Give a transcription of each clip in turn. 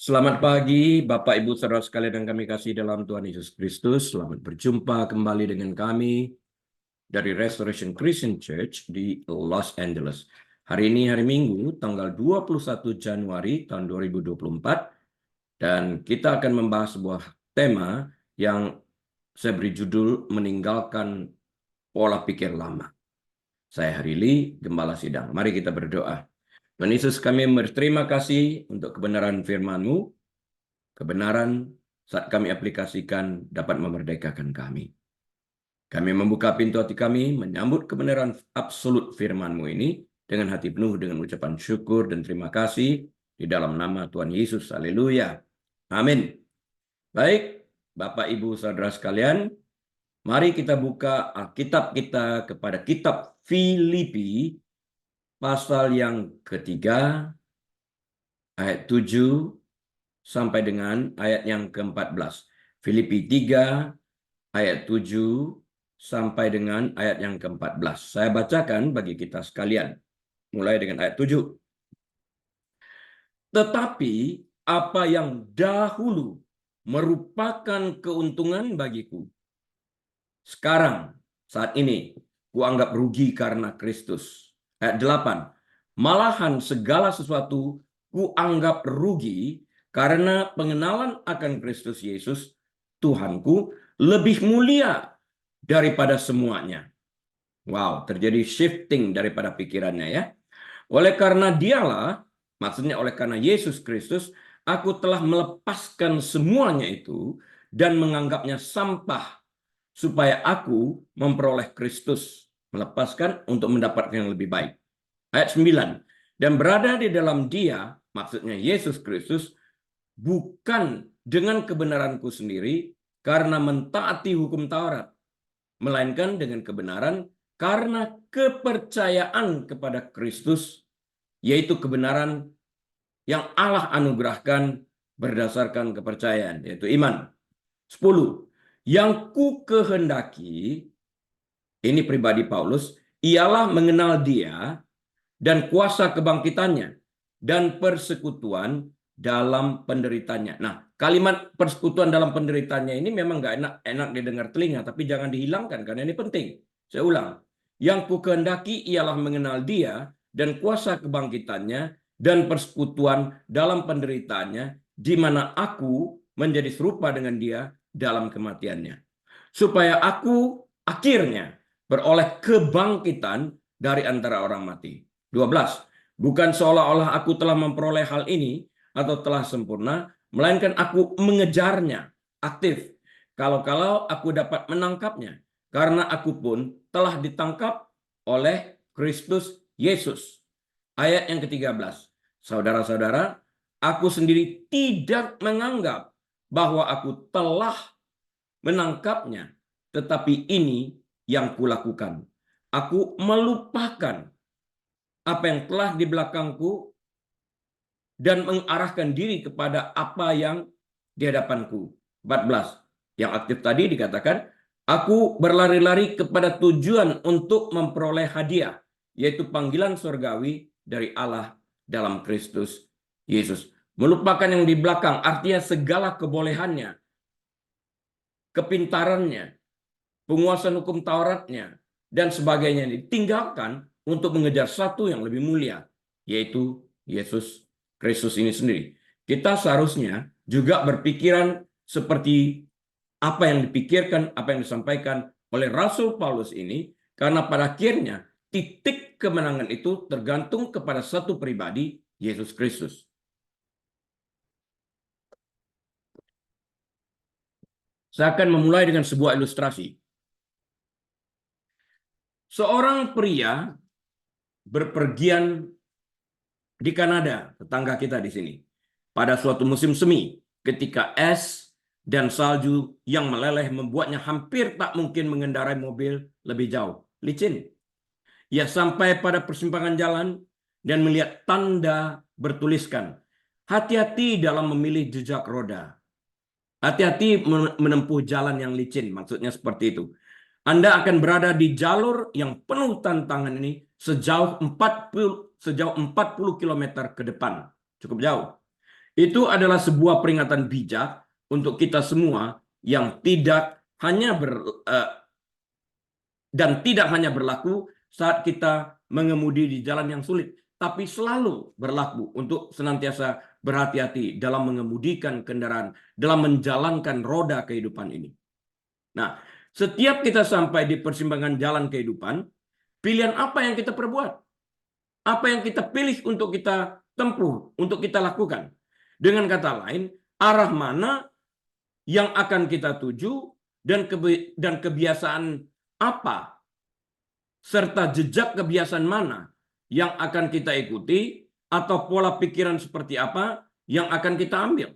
Selamat pagi, Bapak, Ibu, Saudara sekalian yang kami kasih dalam Tuhan Yesus Kristus. Selamat berjumpa kembali dengan kami dari Restoration Christian Church di Los Angeles. Hari ini hari Minggu, tanggal 21 Januari tahun 2024. Dan kita akan membahas sebuah tema yang saya beri judul Meninggalkan Pola Pikir Lama. Saya Harili, Gembala Sidang. Mari kita berdoa. Tuhan Yesus, kami berterima kasih untuk kebenaran firman-Mu. Kebenaran saat kami aplikasikan dapat memerdekakan kami. Kami membuka pintu hati kami, menyambut kebenaran absolut firman-Mu ini dengan hati penuh dengan ucapan syukur dan terima kasih di dalam nama Tuhan Yesus. Haleluya. Amin. Baik, Bapak, Ibu, Saudara sekalian, mari kita buka Alkitab kita kepada kitab Filipi, pasal yang ketiga, ayat 7, sampai dengan ayat yang ke-14. Filipi 3 ayat 7 sampai dengan ayat yang ke-14. Saya bacakan bagi kita sekalian. Mulai dengan ayat 7. Tetapi apa yang dahulu merupakan keuntungan bagiku, sekarang, saat ini, kuanggap rugi karena Kristus. Ayat 8. Malahan segala sesuatu kuanggap rugi karena pengenalan akan Kristus Yesus, Tuhanku, lebih mulia daripada semuanya. Wow, terjadi shifting daripada pikirannya ya. Oleh karena dialah, maksudnya oleh karena Yesus Kristus, aku telah melepaskan semuanya itu dan menganggapnya sampah supaya aku memperoleh Kristus, melepaskan untuk mendapatkan yang lebih baik. Ayat 9. Dan berada di dalam Dia, maksudnya Yesus Kristus, bukan dengan kebenaranku sendiri karena mentaati hukum Taurat, melainkan dengan kebenaran karena kepercayaan kepada Kristus, yaitu kebenaran yang Allah anugerahkan berdasarkan kepercayaan, yaitu iman. 10. Yang ku kehendaki, ini pribadi Paulus, ialah mengenal Dia dan kuasa kebangkitannya dan persekutuan dalam penderitanya. Nah, kalimat persekutuan dalam penderitanya ini memang nggak enak didengar telinga, tapi jangan dihilangkan karena ini penting. Saya ulang. Yang ku kehendaki ialah mengenal Dia dan kuasa kebangkitannya dan persekutuan dalam penderitaannya, di mana aku menjadi serupa dengan Dia dalam kematiannya, supaya aku akhirnya beroleh kebangkitan dari antara orang mati. 12. Bukan seolah-olah aku telah memperoleh hal ini atau telah sempurna, melainkan aku mengejarnya aktif. Kalau-kalau aku dapat menangkapnya, karena aku pun telah ditangkap oleh Kristus Yesus. Ayat yang ke-13. Saudara-saudara, aku sendiri tidak menganggap bahwa aku telah menangkapnya, tetapi ini yang kulakukan. Aku melupakan apa yang telah di belakangku dan mengarahkan diri kepada apa yang di hadapanku. 14. Yang aktif tadi dikatakan, aku berlari-lari kepada tujuan untuk memperoleh hadiah, yaitu panggilan surgawi dari Allah dalam Kristus Yesus. Melupakan yang di belakang, artinya segala kebolehannya, kepintarannya, penguasaan hukum Tauratnya, dan sebagainya ditinggalkan untuk mengejar satu yang lebih mulia, yaitu Yesus Kristus ini sendiri. Kita seharusnya juga berpikiran seperti apa yang dipikirkan, apa yang disampaikan oleh Rasul Paulus ini, karena pada akhirnya titik kemenangan itu tergantung kepada satu pribadi, Yesus Kristus. Saya akan memulai dengan sebuah ilustrasi. Seorang pria berpergian di Kanada, tetangga kita di sini, pada suatu musim semi, ketika es dan salju yang meleleh membuatnya hampir tak mungkin mengendarai mobil lebih jauh. Licin. Ia sampai pada persimpangan jalan dan melihat tanda bertuliskan, hati-hati dalam memilih jejak roda. Hati-hati menempuh jalan yang licin, maksudnya seperti itu. Anda akan berada di jalur yang penuh tantangan ini sejauh 40 km ke depan. Cukup jauh. Itu adalah sebuah peringatan bijak untuk kita semua yang tidak hanya berlaku saat kita mengemudi di jalan yang sulit, tapi selalu berlaku untuk senantiasa berhati-hati dalam mengemudikan kendaraan, dalam menjalankan roda kehidupan ini. Nah, setiap kita sampai di persimpangan jalan kehidupan, pilihan apa yang kita perbuat? Apa yang kita pilih untuk kita tempuh, untuk kita lakukan? Dengan kata lain, arah mana yang akan kita tuju dan kebiasaan apa serta jejak kebiasaan mana yang akan kita ikuti atau pola pikiran seperti apa yang akan kita ambil.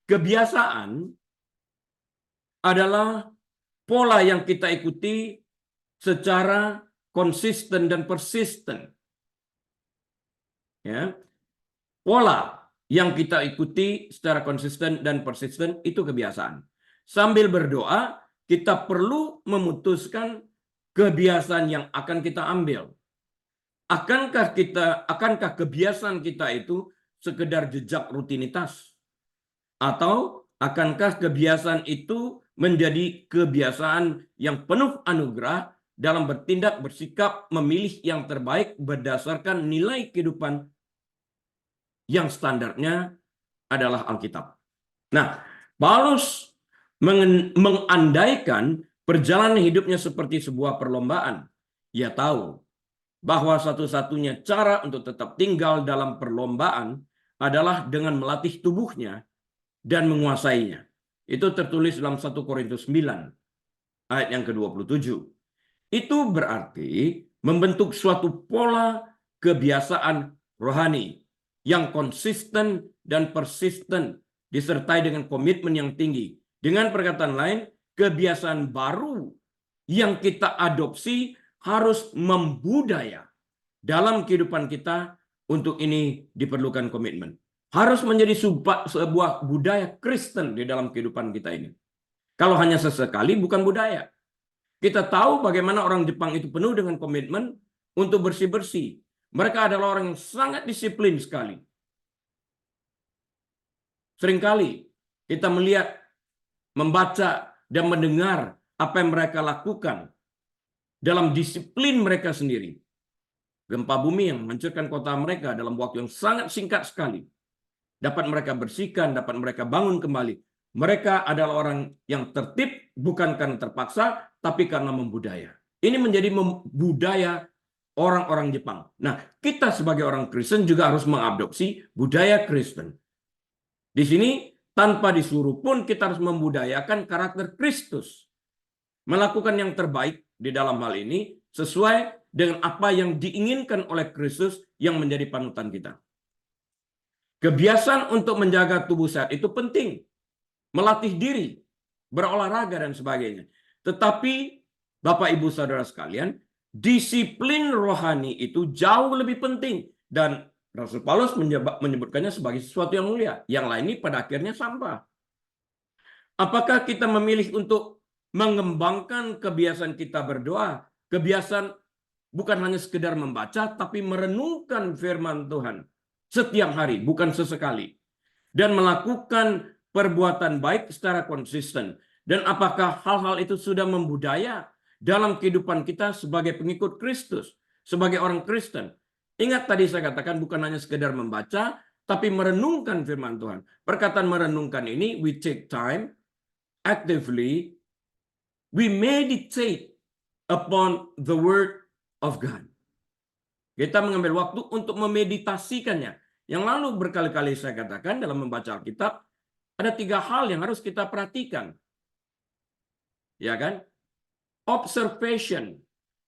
Kebiasaan adalah pola yang kita ikuti secara konsisten dan persisten. Ya. Pola yang kita ikuti secara konsisten dan persisten itu kebiasaan. Sambil berdoa, kita perlu memutuskan kebiasaan yang akan kita ambil. Akankah kebiasaan kita itu sekedar jejak rutinitas? Atau akankah kebiasaan itu menjadi kebiasaan yang penuh anugerah dalam bertindak, bersikap, memilih yang terbaik berdasarkan nilai kehidupan yang standarnya adalah Alkitab. Nah, Paulus mengandaikan perjalanan hidupnya seperti sebuah perlombaan. Ia tahu bahwa satu-satunya cara untuk tetap tinggal dalam perlombaan adalah dengan melatih tubuhnya dan menguasainya. Itu tertulis dalam 1 Korintus 9 ayat yang ke-27. Itu berarti membentuk suatu pola kebiasaan rohani yang konsisten dan persisten disertai dengan komitmen yang tinggi. Dengan perkataan lain, kebiasaan baru yang kita adopsi harus membudaya dalam kehidupan kita. Untuk ini diperlukan komitmen. Harus menjadi sebuah budaya Kristen di dalam kehidupan kita ini. Kalau hanya sesekali bukan budaya. Kita tahu bagaimana orang Jepang itu penuh dengan komitmen untuk bersih-bersih. Mereka adalah orang yang sangat disiplin sekali. Seringkali kita melihat, membaca, dan mendengar apa yang mereka lakukan dalam disiplin mereka sendiri. Gempa bumi yang menghancurkan kota mereka dalam waktu yang sangat singkat sekali. Dapat mereka bersihkan, dapat mereka bangun kembali. Mereka adalah orang yang tertib bukan karena terpaksa, tapi karena membudaya. Ini menjadi budaya orang-orang Jepang. Nah, kita sebagai orang Kristen juga harus mengadopsi budaya Kristen. Di sini, tanpa disuruh pun kita harus membudayakan karakter Kristus. Melakukan yang terbaik di dalam hal ini sesuai dengan apa yang diinginkan oleh Kristus yang menjadi panutan kita. Kebiasaan untuk menjaga tubuh sehat itu penting. Melatih diri, berolahraga, dan sebagainya. Tetapi, Bapak, Ibu, Saudara sekalian, disiplin rohani itu jauh lebih penting. Dan Rasul Paulus menyebutkannya sebagai sesuatu yang mulia. Yang lain ini pada akhirnya sampah. Apakah kita memilih untuk mengembangkan kebiasaan kita berdoa? Kebiasaan bukan hanya sekedar membaca, tapi merenungkan firman Tuhan setiap hari, bukan sesekali. Dan melakukan perbuatan baik secara konsisten. Dan apakah hal-hal itu sudah membudaya dalam kehidupan kita sebagai pengikut Kristus, sebagai orang Kristen? Ingat tadi saya katakan bukan hanya sekedar membaca, tapi merenungkan firman Tuhan. Perkataan merenungkan ini, we take time, actively, we meditate upon the word of God. Kita mengambil waktu untuk memeditasikannya. Yang lalu berkali-kali saya katakan dalam membaca Alkitab, ada 3 hal yang harus kita perhatikan. Ya kan? Observation,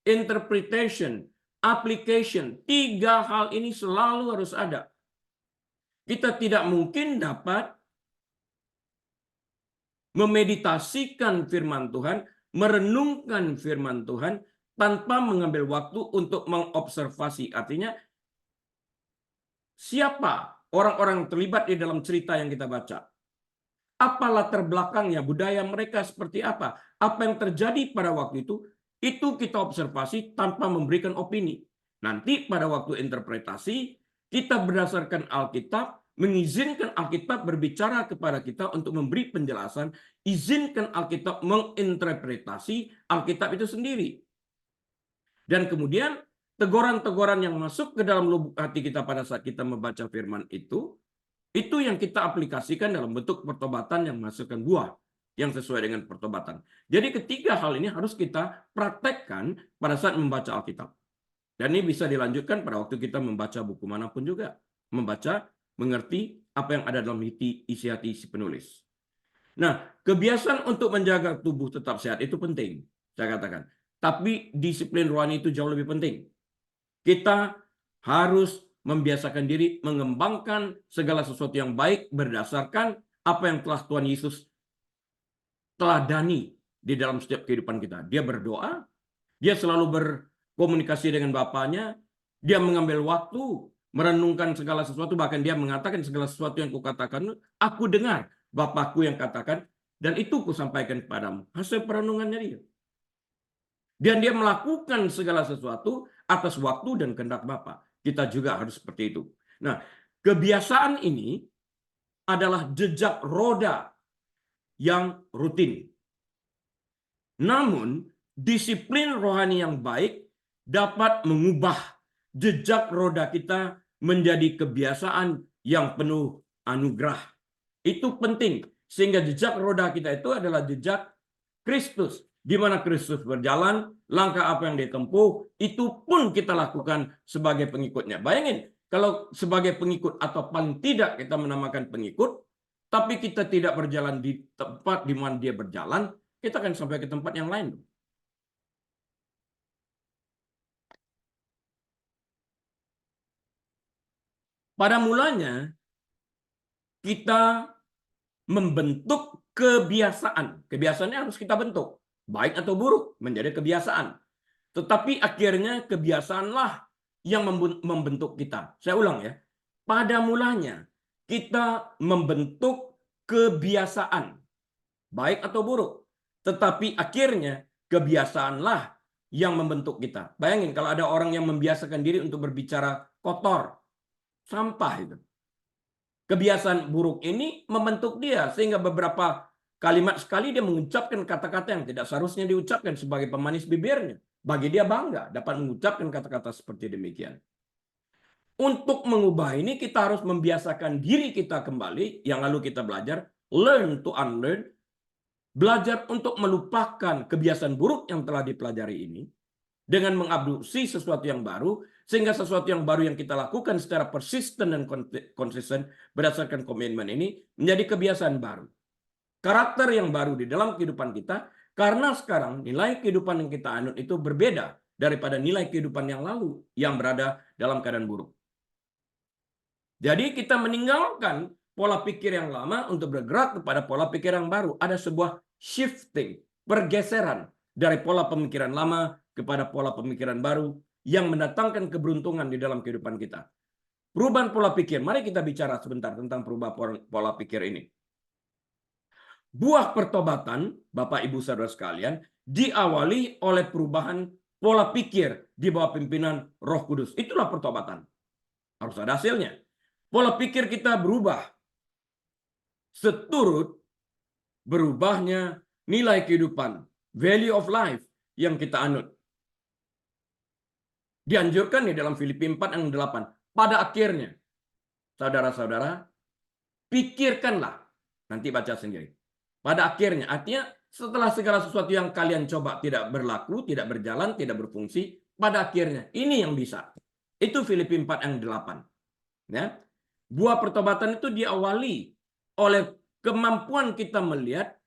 interpretation, application. 3 hal ini selalu harus ada. Kita tidak mungkin dapat memeditasikan firman Tuhan, merenungkan firman Tuhan, tanpa mengambil waktu untuk mengobservasi. Artinya, siapa orang-orang terlibat di dalam cerita yang kita baca? Apa latar belakangnya, budaya mereka seperti apa? Apa yang terjadi pada waktu itu kita observasi tanpa memberikan opini. Nanti pada waktu interpretasi, kita berdasarkan Alkitab mengizinkan Alkitab berbicara kepada kita untuk memberi penjelasan, izinkan Alkitab menginterpretasi Alkitab itu sendiri. Dan kemudian teguran-teguran yang masuk ke dalam lubuk hati kita pada saat kita membaca firman itu yang kita aplikasikan dalam bentuk pertobatan yang menghasilkan buah yang sesuai dengan pertobatan. Jadi ketiga hal ini harus kita praktekkan pada saat membaca Alkitab. Dan ini bisa dilanjutkan pada waktu kita membaca buku manapun juga. Membaca, mengerti apa yang ada dalam isi hati si penulis. Nah, kebiasaan untuk menjaga tubuh tetap sehat itu penting, saya katakan. Tapi disiplin rohani itu jauh lebih penting. Kita harus membiasakan diri mengembangkan segala sesuatu yang baik berdasarkan apa yang telah Tuhan Yesus teladani di dalam setiap kehidupan kita. Dia berdoa, dia selalu berkomunikasi dengan Bapaknya, dia mengambil waktu merenungkan segala sesuatu, bahkan dia mengatakan segala sesuatu yang kukatakan, aku dengar Bapakku yang katakan, dan itu kusampaikan kepadamu. Hasil perenungannya dia. Dan dia melakukan segala sesuatu atas waktu dan kehendak Bapa. Kita juga harus seperti itu. Nah, kebiasaan ini adalah jejak roda yang rutin. Namun, disiplin rohani yang baik dapat mengubah jejak roda kita menjadi kebiasaan yang penuh anugerah. Itu penting, sehingga jejak roda kita itu adalah jejak Kristus. Di mana Kristus berjalan, langkah apa yang ditempuh, itu pun kita lakukan sebagai pengikutnya. Bayangin, kalau sebagai pengikut atau paling tidak kita menamakan pengikut, tapi kita tidak berjalan di tempat di mana dia berjalan, kita akan sampai ke tempat yang lain. Pada mulanya, kita membentuk kebiasaan. Kebiasaannya harus kita bentuk. Baik atau buruk, menjadi kebiasaan. Tetapi akhirnya kebiasaanlah yang membentuk kita. Saya ulang ya. Pada mulanya, kita membentuk kebiasaan. Baik atau buruk. Tetapi akhirnya kebiasaanlah yang membentuk kita. Bayangin kalau ada orang yang membiasakan diri untuk berbicara kotor. Sampah itu. Kebiasaan buruk ini membentuk dia sehingga beberapa kalimat sekali dia mengucapkan kata-kata yang tidak seharusnya diucapkan sebagai pemanis bibirnya. Bagi dia bangga dapat mengucapkan kata-kata seperti demikian. Untuk mengubah ini kita harus membiasakan diri kita kembali yang lalu kita belajar learn to unlearn, belajar untuk melupakan kebiasaan buruk yang telah dipelajari ini dengan mengabduksi sesuatu yang baru, sehingga sesuatu yang baru yang kita lakukan secara persisten dan konsisten berdasarkan komitmen ini menjadi kebiasaan baru. Karakter yang baru di dalam kehidupan kita, karena sekarang nilai kehidupan yang kita anut itu berbeda daripada nilai kehidupan yang lalu yang berada dalam keadaan buruk. Jadi kita meninggalkan pola pikir yang lama untuk bergerak kepada pola pikir yang baru. Ada sebuah shifting, pergeseran dari pola pemikiran lama kepada pola pemikiran baru yang mendatangkan keberuntungan di dalam kehidupan kita. Perubahan pola pikir. Mari kita bicara sebentar tentang perubahan pola pikir ini. Buah pertobatan, Bapak Ibu Saudara sekalian, diawali oleh perubahan pola pikir di bawah pimpinan Roh Kudus. Itulah pertobatan. Harus ada hasilnya. Pola pikir kita berubah. Seturut berubahnya nilai kehidupan, value of life yang kita anut. Dianjurkan di dalam Filipi 4 ayat 8. Pada akhirnya, saudara-saudara, pikirkanlah. Nanti baca sendiri. Pada akhirnya, artinya setelah segala sesuatu yang kalian coba tidak berlaku, tidak berjalan, tidak berfungsi, pada akhirnya ini yang bisa. Itu Filipi 4 ayat 8. Ya. Buah pertobatan itu diawali oleh kemampuan kita melihat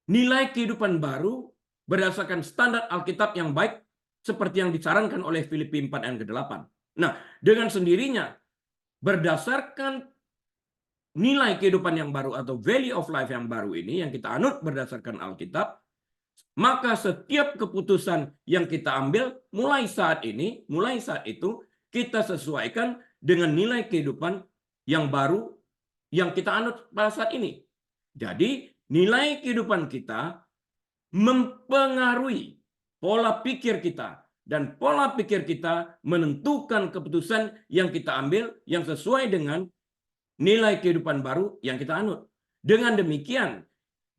nilai kehidupan baru berdasarkan standar Alkitab yang baik seperti yang disarankan oleh Filipi 4 ayat ke-8. Nah, dengan sendirinya berdasarkan nilai kehidupan yang baru atau value of life yang baru ini yang kita anut berdasarkan Alkitab, maka setiap keputusan yang kita ambil mulai saat itu kita sesuaikan dengan nilai kehidupan yang baru yang kita anut pada saat ini. Jadi, nilai kehidupan kita mempengaruhi pola pikir kita, dan pola pikir kita menentukan keputusan yang kita ambil yang sesuai dengan nilai kehidupan baru yang kita anut. Dengan demikian,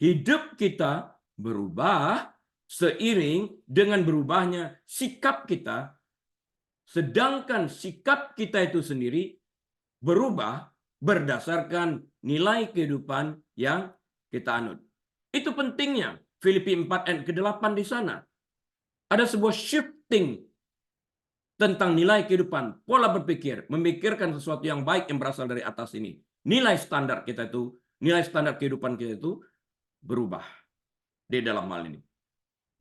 hidup kita berubah seiring dengan berubahnya sikap kita, sedangkan sikap kita itu sendiri berubah berdasarkan nilai kehidupan yang kita anut. Itu pentingnya Filipi 4 ayat ke-8 di sana. Ada sebuah shifting tentang nilai kehidupan, pola berpikir, memikirkan sesuatu yang baik yang berasal dari atas ini. Nilai standar kita itu, nilai standar kehidupan kita itu berubah di dalam hal ini.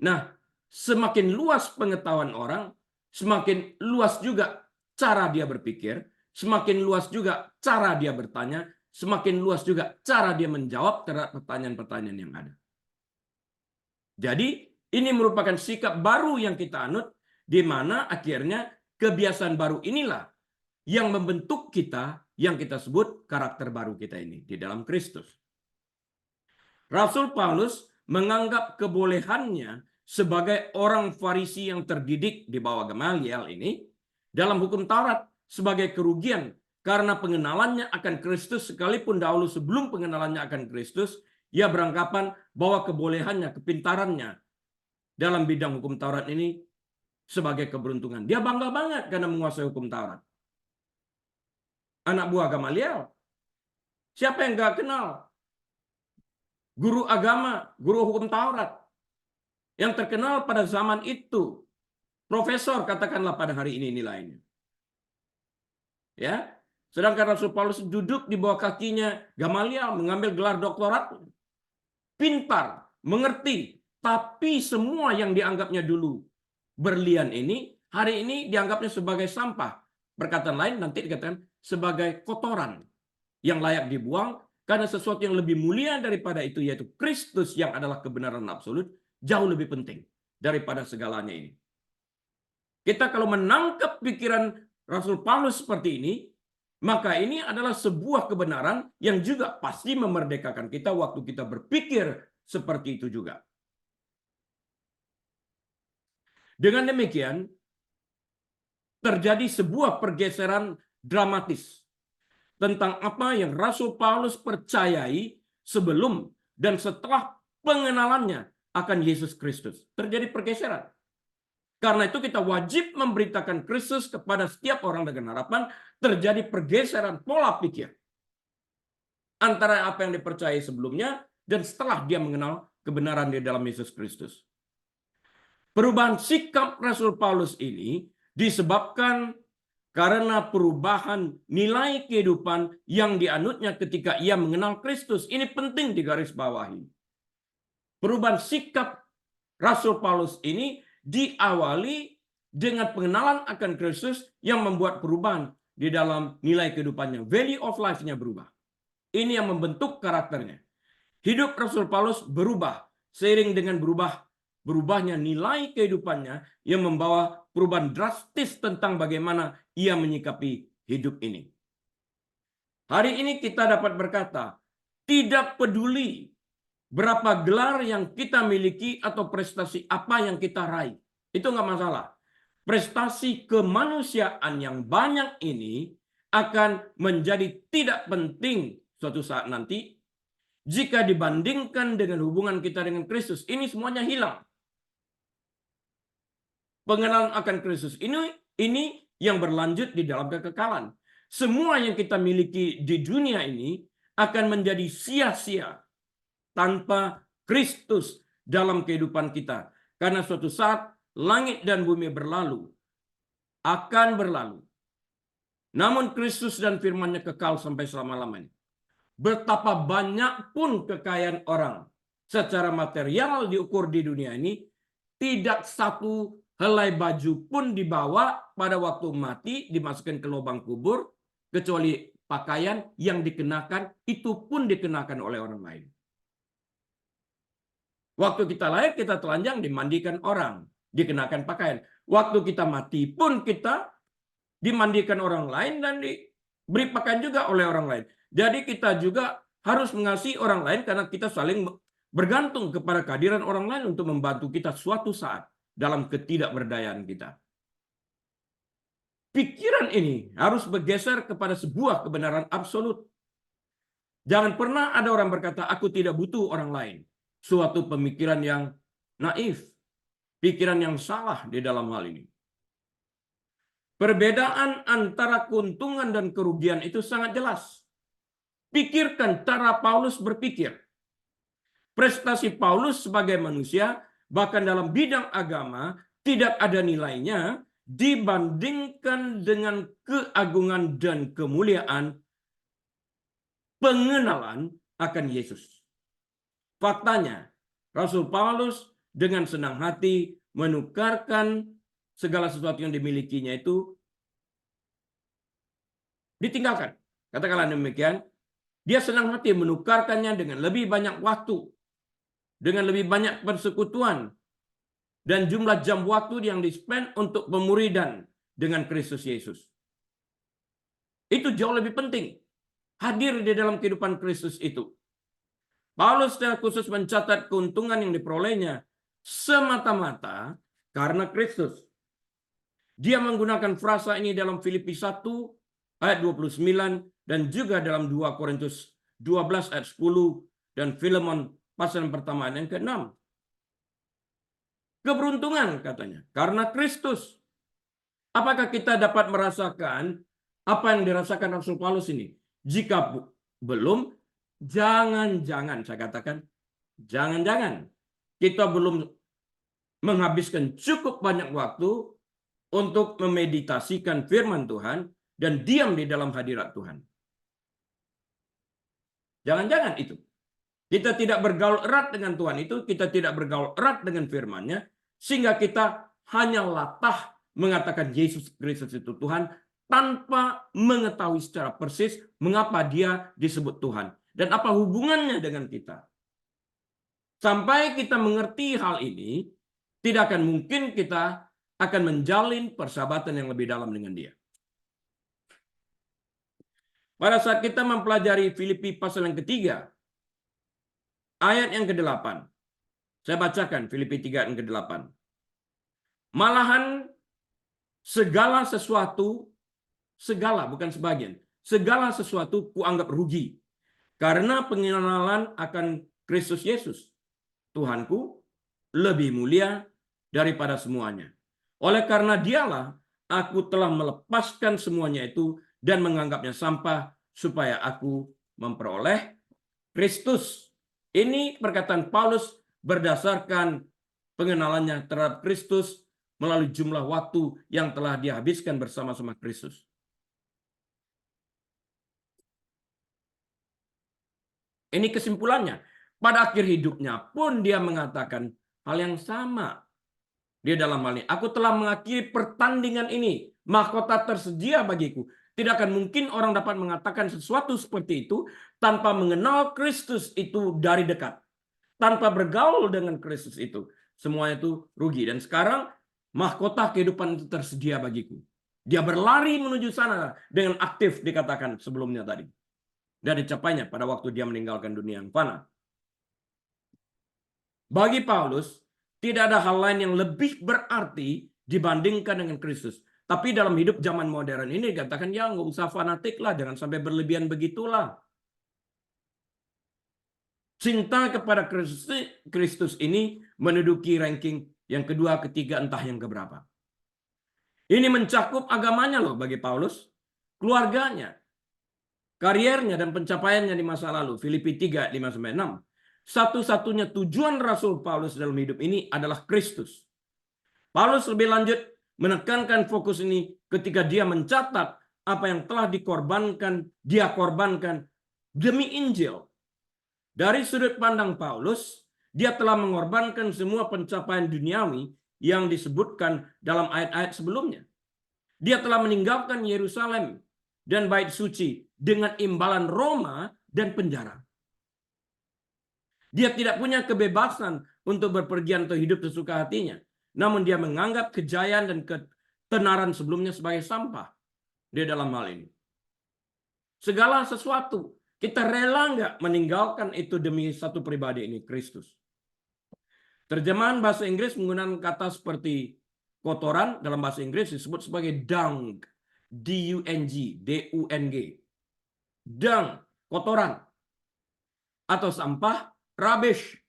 Nah, semakin luas pengetahuan orang, semakin luas juga cara dia berpikir, semakin luas juga cara dia bertanya, semakin luas juga cara dia menjawab terhadap pertanyaan-pertanyaan yang ada. Jadi, ini merupakan sikap baru yang kita anut, di mana akhirnya kebiasaan baru inilah yang membentuk kita, yang kita sebut karakter baru kita ini di dalam Kristus. Rasul Paulus menganggap kebolehannya sebagai orang Farisi yang terdidik di bawah Gamaliel ini dalam hukum Taurat sebagai kerugian karena pengenalannya akan Kristus, sekalipun dahulu sebelum pengenalannya akan Kristus, ia beranggapan bahwa kebolehannya, kepintarannya dalam bidang hukum Taurat ini sebagai keberuntungan. Dia bangga banget karena menguasai hukum Taurat. Anak buah Gamaliel. Siapa yang nggak kenal? Guru agama, guru hukum Taurat. Yang terkenal pada zaman itu. Profesor katakanlah pada hari ini nilainya. Ya, sedangkan Rasul Paulus duduk di bawah kakinya Gamaliel, mengambil gelar doktorat. Pintar, mengerti, tapi semua yang dianggapnya dulu berlian ini, hari ini dianggapnya sebagai sampah. Perkataan lain nanti dikatakan sebagai kotoran yang layak dibuang, karena sesuatu yang lebih mulia daripada itu, yaitu Kristus yang adalah kebenaran absolut, jauh lebih penting daripada segalanya ini. Kita kalau menangkap pikiran Rasul Paulus seperti ini, maka ini adalah sebuah kebenaran yang juga pasti memerdekakan kita waktu kita berpikir seperti itu juga. Dengan demikian, terjadi sebuah pergeseran dramatis tentang apa yang Rasul Paulus percayai sebelum dan setelah pengenalannya akan Yesus Kristus. Terjadi pergeseran. Karena itu kita wajib memberitakan Kristus kepada setiap orang dengan harapan terjadi pergeseran pola pikir antara apa yang dipercayai sebelumnya dan setelah dia mengenal kebenaran di dalam Yesus Kristus. Perubahan sikap Rasul Paulus ini disebabkan karena perubahan nilai kehidupan yang dianutnya ketika ia mengenal Kristus. Ini penting digarisbawahi. Perubahan sikap Rasul Paulus ini diawali dengan pengenalan akan Kristus yang membuat perubahan di dalam nilai kehidupannya. Value of life-nya berubah. Ini yang membentuk karakternya. Hidup Rasul Paulus berubah seiring dengan berubahnya nilai kehidupannya yang membawa perubahan drastis tentang bagaimana ia menyikapi hidup ini. Hari ini kita dapat berkata, tidak peduli berapa gelar yang kita miliki atau prestasi apa yang kita raih. Itu nggak masalah. Prestasi kemanusiaan yang banyak ini akan menjadi tidak penting suatu saat nanti jika dibandingkan dengan hubungan kita dengan Kristus. Ini semuanya hilang. Pengenalan akan Kristus ini yang berlanjut di dalam kekekalan. Semua yang kita miliki di dunia ini akan menjadi sia-sia tanpa Kristus dalam kehidupan kita. Karena suatu saat langit dan bumi berlalu, akan berlalu. Namun Kristus dan firman-Nya kekal sampai selama-lamanya. Betapa banyak pun kekayaan orang secara material diukur di dunia ini, tidak satu helai baju pun dibawa pada waktu mati, dimasukkan ke lubang kubur, kecuali pakaian yang dikenakan, itu pun dikenakan oleh orang lain. Waktu kita lahir, kita telanjang, dimandikan orang, dikenakan pakaian. Waktu kita mati pun kita dimandikan orang lain dan diberi pakaian juga oleh orang lain. Jadi kita juga harus mengasihi orang lain karena kita saling bergantung kepada kehadiran orang lain untuk membantu kita suatu saat. dalam ketidakberdayaan kita. Pikiran ini harus bergeser kepada sebuah kebenaran absolut. Jangan pernah ada orang berkata, aku tidak butuh orang lain. Suatu pemikiran yang naif, pikiran yang salah di dalam hal ini. Perbedaan antara keuntungan dan kerugian itu sangat jelas. Pikirkan cara Paulus berpikir. Prestasi Paulus sebagai manusia, bahkan dalam bidang agama, tidak ada nilainya dibandingkan dengan keagungan dan kemuliaan pengenalan akan Yesus. Faktanya, Rasul Paulus dengan senang hati menukarkan segala sesuatu yang dimilikinya itu ditinggalkan. Katakanlah demikian, dia senang hati menukarkannya dengan lebih banyak waktu, dengan lebih banyak persekutuan, dan jumlah jam waktu yang di-spend untuk pemuridan dengan Kristus Yesus. Itu jauh lebih penting. Hadir di dalam kehidupan Kristus itu. Paulus secara khusus mencatat keuntungan yang diperolehnya semata-mata karena Kristus. Dia menggunakan frasa ini dalam Filipi 1 ayat 29 dan juga dalam 2 Korintus 12 ayat 10 dan Filemon pasal yang pertama yang ke-6. Keberuntungan katanya karena Kristus. Apakah kita dapat merasakan apa yang dirasakan Rasul Paulus ini? Jika belum, jangan-jangan saya katakan, jangan-jangan kita belum menghabiskan cukup banyak waktu untuk memeditasikan firman Tuhan dan diam di dalam hadirat Tuhan. Jangan-jangan itu. Kita tidak bergaul erat dengan Tuhan itu, kita tidak bergaul erat dengan firman-Nya, sehingga kita hanya latah mengatakan Yesus Kristus itu Tuhan, tanpa mengetahui secara persis mengapa dia disebut Tuhan. Dan apa hubungannya dengan kita. Sampai kita mengerti hal ini, tidak akan mungkin kita akan menjalin persahabatan yang lebih dalam dengan dia. Pada saat kita mempelajari Filipi pasal yang ketiga, ayat yang ke-8. Saya bacakan Filipi 3 ayat yang ke-8. Malahan segala sesuatu, segala bukan sebagian, segala sesuatu kuanggap rugi karena pengenalan akan Kristus Yesus, Tuhanku, lebih mulia daripada semuanya. Oleh karena dialah aku telah melepaskan semuanya itu dan menganggapnya sampah supaya aku memperoleh Kristus. Ini perkataan Paulus berdasarkan pengenalannya terhadap Kristus melalui jumlah waktu yang telah dia habiskan bersama-sama Kristus. Ini kesimpulannya. Pada akhir hidupnya pun dia mengatakan hal yang sama. Dia dalam hal ini, aku telah mengakhiri pertandingan ini. Mahkota tersedia bagiku. Tidak akan mungkin orang dapat mengatakan sesuatu seperti itu tanpa mengenal Kristus itu dari dekat. Tanpa bergaul dengan Kristus itu. Semuanya itu rugi. Dan sekarang mahkota kehidupan itu tersedia bagiku. Dia berlari menuju sana dengan aktif dikatakan sebelumnya tadi. Dan dicapainya pada waktu dia meninggalkan dunia yang fana. Bagi Paulus, tidak ada hal lain yang lebih berarti dibandingkan dengan Kristus. Tapi dalam hidup zaman modern ini dikatakan, ya nggak usah fanatik lah, jangan sampai berlebihan begitulah. Cinta kepada Kristus ini menduduki ranking yang kedua, ketiga, entah yang keberapa. Ini mencakup agamanya loh bagi Paulus, keluarganya, kariernya dan pencapaiannya di masa lalu. Filipi 3, 5-6. Satu-satunya tujuan Rasul Paulus dalam hidup ini adalah Kristus. Paulus lebih lanjut menekankan fokus ini ketika dia mencatat apa yang telah dia korbankan demi Injil. Dari sudut pandang Paulus, dia telah mengorbankan semua pencapaian duniawi yang disebutkan dalam ayat-ayat sebelumnya. Dia telah meninggalkan Yerusalem dan bait suci dengan imbalan Roma dan penjara. Dia tidak punya kebebasan untuk berpergian atau hidup sesuka hatinya. Namun dia menganggap kejayaan dan ketenaran sebelumnya sebagai sampah di dalam hal ini. Segala sesuatu, kita rela nggak meninggalkan itu demi satu pribadi ini, Kristus. Terjemahan bahasa Inggris menggunakan kata seperti kotoran, dalam bahasa Inggris disebut sebagai dung, D-U-N-G, D-U-N-G. Dung, kotoran. Atau sampah, rubbish.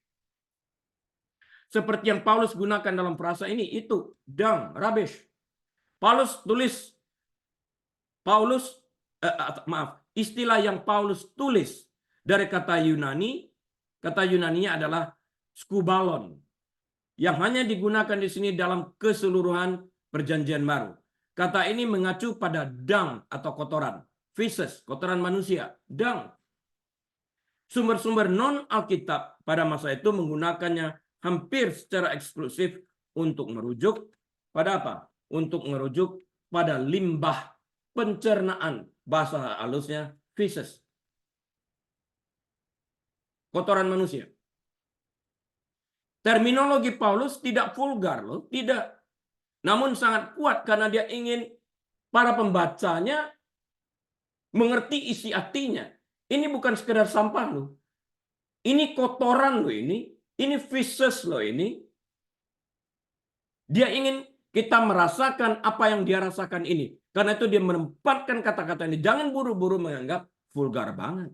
Seperti yang Paulus gunakan dalam frasa ini, itu dung, rubbish. Istilah yang Paulus tulis dari kata Yunaninya adalah skubalon, yang hanya digunakan di sini dalam keseluruhan Perjanjian Baru. Kata ini mengacu pada dung atau kotoran, feces, kotoran manusia, dung. Sumber-sumber non-Alkitab pada masa itu menggunakannya hampir secara eksklusif untuk merujuk pada apa? Untuk merujuk pada limbah pencernaan, bahasa halusnya feces. Kotoran manusia. Terminologi Paulus tidak vulgar loh, tidak. Namun sangat kuat karena dia ingin para pembacanya mengerti isi artinya. Ini bukan sekedar sampah loh. Ini kotoran loh ini. Ini feces loh ini. Dia ingin kita merasakan apa yang dia rasakan ini. Karena itu dia menempatkan kata-kata ini. Jangan buru-buru menganggap vulgar banget.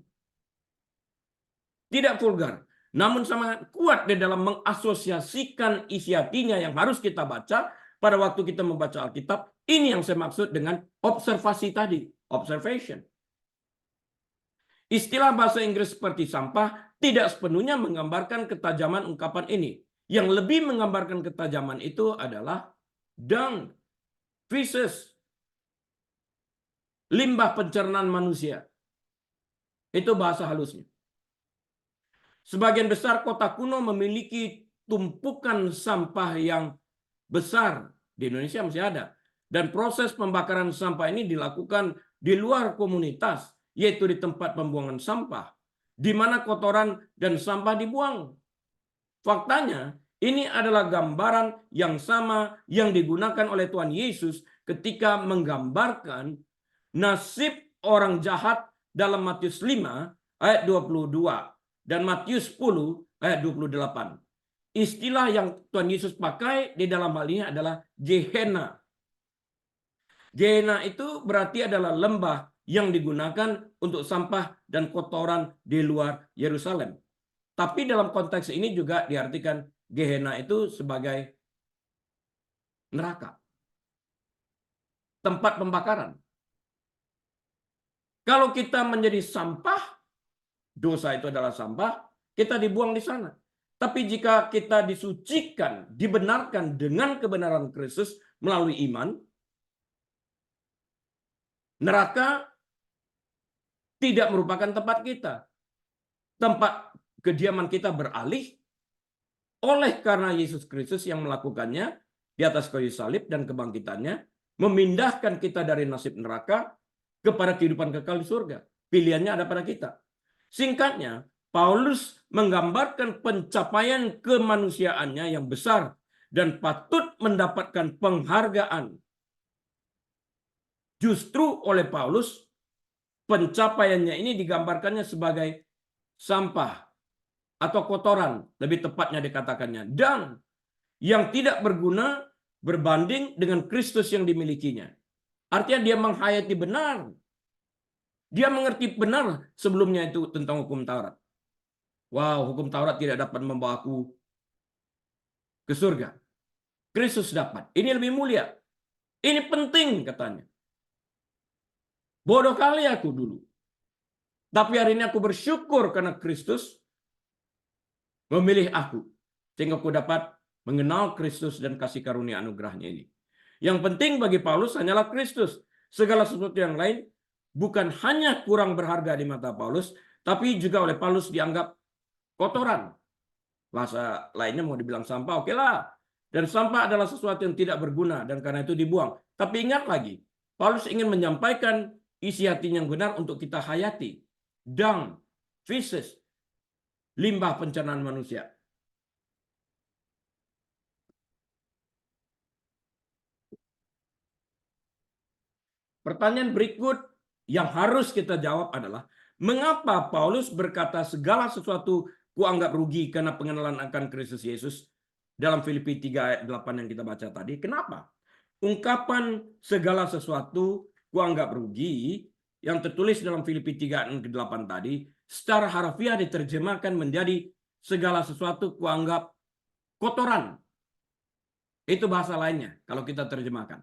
Tidak vulgar. Namun sangat kuat di dalam mengasosiasikan isi artinya yang harus kita baca pada waktu kita membaca Alkitab. Ini yang saya maksud dengan observasi tadi. Observation. Istilah bahasa Inggris seperti sampah tidak sepenuhnya menggambarkan ketajaman ungkapan ini. Yang lebih menggambarkan ketajaman itu adalah dung, feces, limbah pencernaan manusia. Itu bahasa halusnya. Sebagian besar kota kuno memiliki tumpukan sampah yang besar. Di Indonesia masih ada. Dan proses pembakaran sampah ini dilakukan di luar komunitas, yaitu di tempat pembuangan sampah, di mana kotoran dan sampah dibuang. Faktanya, ini adalah gambaran yang sama yang digunakan oleh Tuhan Yesus ketika menggambarkan nasib orang jahat dalam Matius 5 ayat 22 dan Matius 10 ayat 28. Istilah yang Tuhan Yesus pakai di dalam hal ini adalah Gehenna. Gehenna itu berarti adalah lembah yang digunakan untuk sampah dan kotoran di luar Yerusalem. Tapi dalam konteks ini juga diartikan Gehenna itu sebagai neraka. Tempat pembakaran. Kalau kita menjadi sampah, dosa itu adalah sampah, kita dibuang di sana. Tapi jika kita disucikan, dibenarkan dengan kebenaran Kristus melalui iman, neraka tidak merupakan tempat kita. Tempat kediaman kita beralih oleh karena Yesus Kristus yang melakukannya di atas kayu salib dan kebangkitannya, memindahkan kita dari nasib neraka kepada kehidupan kekal di surga. Pilihannya ada pada kita. Singkatnya, Paulus menggambarkan pencapaian kemanusiaannya yang besar dan patut mendapatkan penghargaan. Justru oleh Paulus, pencapaiannya ini digambarkannya sebagai sampah atau kotoran, lebih tepatnya dikatakannya, dan yang tidak berguna berbanding dengan Kristus yang dimilikinya. Artinya dia menghayati benar. Dia mengerti benar sebelumnya itu tentang hukum Taurat. Wow, hukum Taurat tidak dapat membawaku ke surga. Kristus dapat. Ini lebih mulia. Ini penting katanya. Bodoh kali aku dulu. Tapi hari ini aku bersyukur karena Kristus memilih aku. Sehingga aku dapat mengenal Kristus dan kasih karunia anugerahnya ini. Yang penting bagi Paulus hanyalah Kristus. Segala sesuatu yang lain bukan hanya kurang berharga di mata Paulus, tapi juga oleh Paulus dianggap kotoran. Bahasa lainnya mau dibilang sampah, oke lah. Dan sampah adalah sesuatu yang tidak berguna dan karena itu dibuang. Tapi ingat lagi, Paulus ingin menyampaikan isi hatinya yang benar untuk kita hayati. Dung, feces, limbah pencernaan manusia. Pertanyaan berikut yang harus kita jawab adalah, mengapa Paulus berkata segala sesuatu kuanggap rugi karena pengenalan akan Kristus Yesus? dalam Filipi 3 ayat 8 yang kita baca tadi. Kenapa? Ungkapan segala sesuatu kuanggap rugi yang tertulis dalam Filipi 3 ayat 8 tadi secara harfiah diterjemahkan menjadi segala sesuatu kuanggap kotoran. Itu bahasa lainnya kalau kita terjemahkan.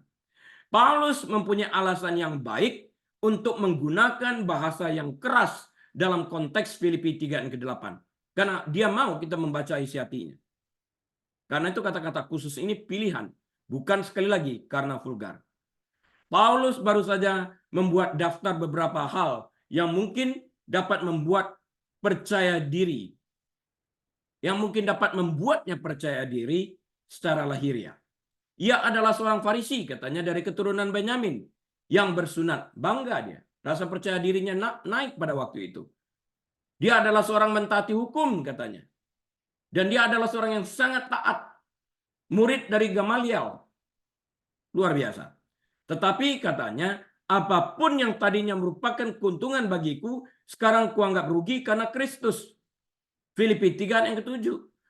Paulus mempunyai alasan yang baik untuk menggunakan bahasa yang keras dalam konteks Filipi 3 ayat 8. Karena dia mau kita membaca isi hatinya. Karena itu kata-kata khusus ini pilihan. Bukan sekali lagi karena vulgar. Paulus baru saja membuat daftar beberapa hal yang mungkin dapat membuat percaya diri. Yang mungkin dapat membuatnya percaya diri secara lahiriah. Ia adalah seorang Farisi, katanya dari keturunan Benyamin, yang bersunat. Bangga dia. Rasa percaya dirinya naik pada waktu itu. Dia adalah seorang mentaati hukum, katanya. Dan dia adalah seorang yang sangat taat. Murid dari Gamaliel. Luar biasa. Tetapi katanya, apapun yang tadinya merupakan keuntungan bagiku, sekarang kuanggap rugi karena Kristus. Filipi 3 yang ke-7.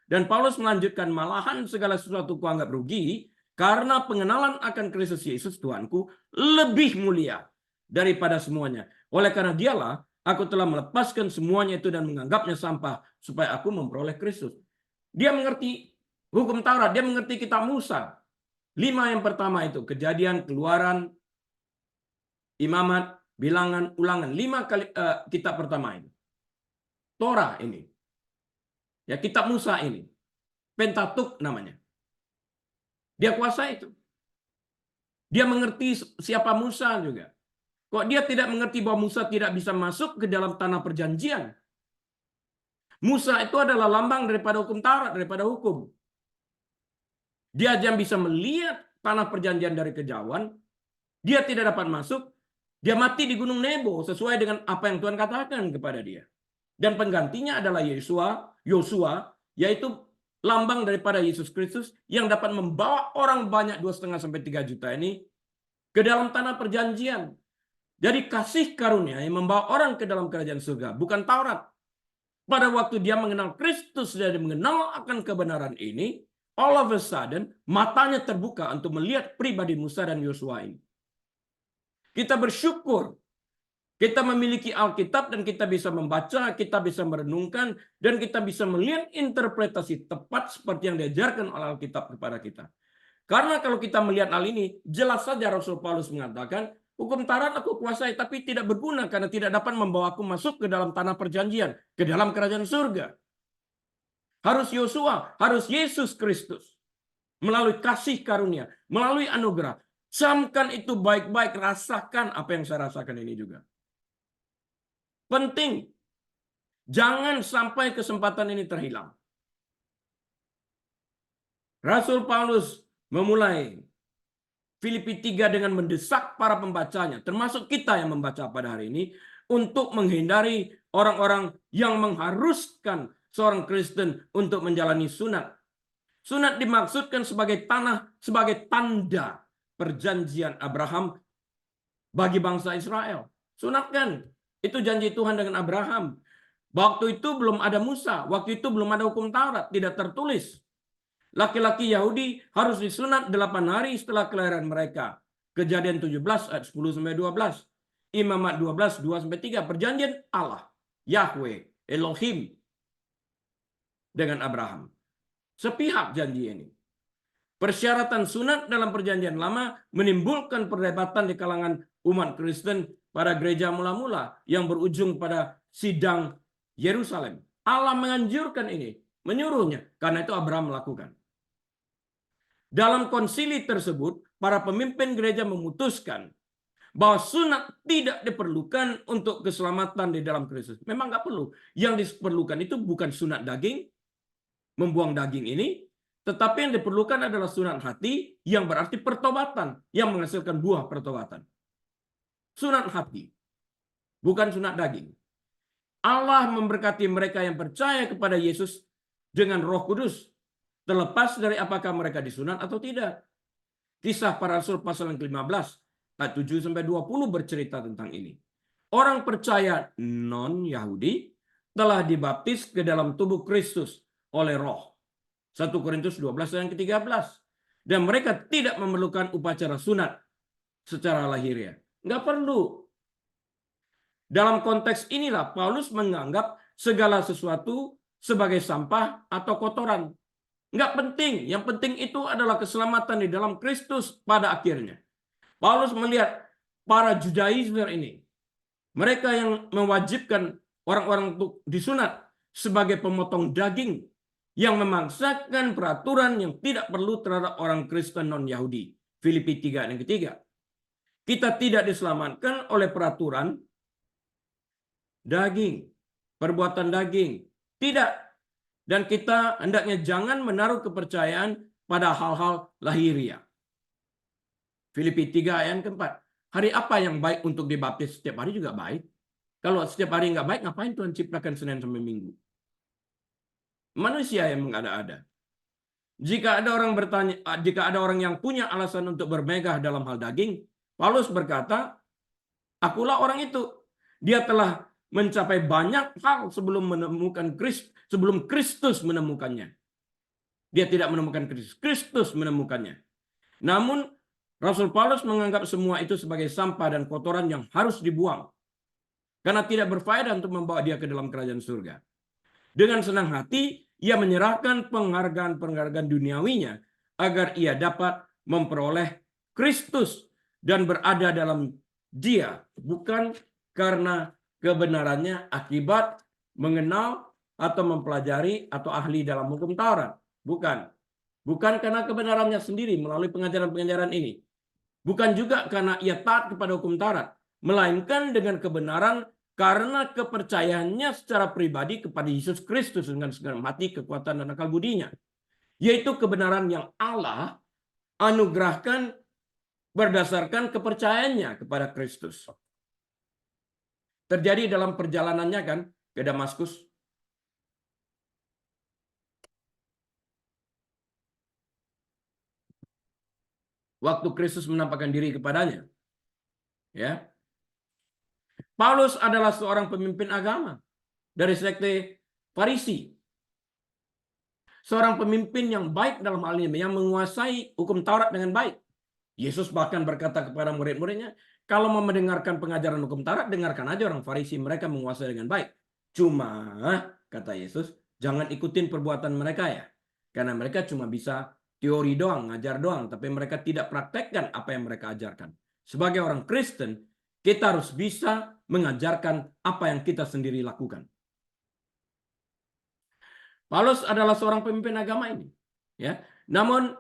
Dan Paulus melanjutkan, malahan segala sesuatu kuanggap rugi, karena pengenalan akan Kristus Yesus Tuhanku lebih mulia daripada semuanya. Oleh karena dialah, aku telah melepaskan semuanya itu dan menganggapnya sampah, supaya aku memperoleh Kristus. Dia mengerti hukum Taurat, dia mengerti kitab Musa. 5 yang pertama itu, Kejadian, Keluaran, Imamat, Bilangan, Ulangan. 5 kali kitab pertama ini. Torah ini. Ya, kitab Musa ini. Pentatuk namanya. Dia kuasai itu. Dia mengerti siapa Musa juga. Kok dia tidak mengerti bahwa Musa tidak bisa masuk ke dalam tanah perjanjian? Musa itu adalah lambang daripada hukum Taurat, daripada hukum. Dia yang bisa melihat tanah perjanjian dari kejauhan. Dia tidak dapat masuk. Dia mati di Gunung Nebo sesuai dengan apa yang Tuhan katakan kepada dia. Dan penggantinya adalah Yosua, yaitu lambang daripada Yesus Kristus yang dapat membawa orang banyak 2,5 sampai 3 juta ini ke dalam tanah perjanjian. Jadi kasih karunia yang membawa orang ke dalam kerajaan surga, bukan Taurat. Pada waktu dia mengenal Kristus dan mengenal akan kebenaran ini, all of a sudden matanya terbuka untuk melihat pribadi Musa dan Yosua ini. Kita bersyukur kita memiliki Alkitab dan kita bisa membaca, kita bisa merenungkan, dan kita bisa melihat interpretasi tepat seperti yang diajarkan oleh Alkitab kepada kita. Karena kalau kita melihat hal ini, jelas saja Rasul Paulus mengatakan, hukum Taurat aku kuasai, tapi tidak berguna karena tidak dapat membawa aku masuk ke dalam tanah perjanjian, ke dalam kerajaan surga. Harus Yosua, harus Yesus Kristus. Melalui kasih karunia, melalui anugerah. Camkan itu baik-baik, rasakan apa yang saya rasakan ini juga. Penting. Jangan sampai kesempatan ini terhilang. Rasul Paulus memulai Filipi 3 dengan mendesak para pembacanya, termasuk kita yang membaca pada hari ini, untuk menghindari orang-orang yang mengharuskan seorang Kristen untuk menjalani sunat. Sunat dimaksudkan sebagai tanda perjanjian Abraham bagi bangsa Israel. Sunatkan. Itu janji Tuhan dengan Abraham. Waktu itu belum ada Musa. Waktu itu belum ada hukum Taurat. Tidak tertulis. Laki-laki Yahudi harus disunat 8 hari setelah kelahiran mereka. Kejadian 17 ayat 10-12. Imamat 12, 2-3. Perjanjian Allah. Yahweh. Elohim. Dengan Abraham. Sepihak janji ini. Persyaratan sunat dalam perjanjian lama menimbulkan perdebatan di kalangan umat Kristen pada gereja mula-mula yang berujung pada sidang Yerusalem. Allah menganjurkan ini, menyuruhnya, karena itu Abraham melakukan. Dalam konsili tersebut, para pemimpin gereja memutuskan bahwa sunat tidak diperlukan untuk keselamatan di dalam Kristus. Memang nggak perlu. Yang diperlukan itu bukan sunat daging, membuang daging ini, tetapi yang diperlukan adalah sunat hati yang berarti pertobatan, yang menghasilkan buah pertobatan. Sunat hati, bukan sunat daging. Allah memberkati mereka yang percaya kepada Yesus dengan Roh Kudus, terlepas dari apakah mereka disunat atau tidak. Kisah para Rasul pasal yang ke-15 ayat 7-20 bercerita tentang ini. Orang percaya non-Yahudi telah dibaptis ke dalam tubuh Kristus oleh Roh. 1 Korintus 12 ayat yang ke-13. Dan mereka tidak memerlukan upacara sunat secara lahiriah. Nggak perlu. Dalam konteks inilah Paulus menganggap segala sesuatu sebagai sampah atau kotoran. Nggak penting. Yang penting itu adalah keselamatan di dalam Kristus pada akhirnya. Paulus melihat para Judaizer ini. Mereka yang mewajibkan orang-orang untuk disunat sebagai pemotong daging yang memaksakan peraturan yang tidak perlu terhadap orang Kristen non-Yahudi. Filipi 3 yang ketiga. Kita tidak diselamatkan oleh peraturan daging, perbuatan daging. Tidak. Dan kita hendaknya jangan menaruh kepercayaan pada hal-hal lahiriah. Filipi 3 ayat keempat. Hari apa yang baik untuk dibaptis? Setiap hari juga baik. Kalau setiap hari nggak baik, ngapain Tuhan ciptakan Senin sampai Minggu? Manusia yang mengada-ada. Jika ada orang bertanya, jika ada orang yang punya alasan untuk bermegah dalam hal daging, Paulus berkata, akulah orang itu. Dia telah mencapai banyak hal sebelum menemukan Kristus, sebelum Kristus menemukannya. Dia tidak menemukan Kristus, Kristus menemukannya. Namun Rasul Paulus menganggap semua itu sebagai sampah dan kotoran yang harus dibuang. Karena tidak berfaedah untuk membawa dia ke dalam kerajaan surga. Dengan senang hati, ia menyerahkan penghargaan-penghargaan duniawinya agar ia dapat memperoleh Kristus dan berada dalam dia. Bukan karena kebenarannya akibat mengenal atau mempelajari atau ahli dalam hukum Taurat. Bukan. Bukan karena kebenarannya sendiri melalui pengajaran-pengajaran ini. Bukan juga karena ia taat kepada hukum Taurat. Melainkan dengan kebenaran karena kepercayaannya secara pribadi kepada Yesus Kristus dengan segala hati, kekuatan, dan akal budinya. Yaitu kebenaran yang Allah anugerahkan berdasarkan kepercayaannya kepada Kristus. Terjadi dalam perjalanannya kan ke Damaskus. Waktu Kristus menampakkan diri kepadanya. Ya. Paulus adalah seorang pemimpin agama dari sekte Farisi. Seorang pemimpin yang baik dalam hal ini, yang menguasai hukum Taurat dengan baik. Yesus bahkan berkata kepada murid-muridnya, kalau mau mendengarkan pengajaran hukum Taurat, dengarkan aja orang Farisi, mereka menguasai dengan baik. Cuma, kata Yesus, jangan ikutin perbuatan mereka ya. Karena mereka cuma bisa teori doang, ngajar doang, tapi mereka tidak praktekkan apa yang mereka ajarkan. Sebagai orang Kristen, kita harus bisa mengajarkan apa yang kita sendiri lakukan. Paulus adalah seorang pemimpin agama ini, ya. Namun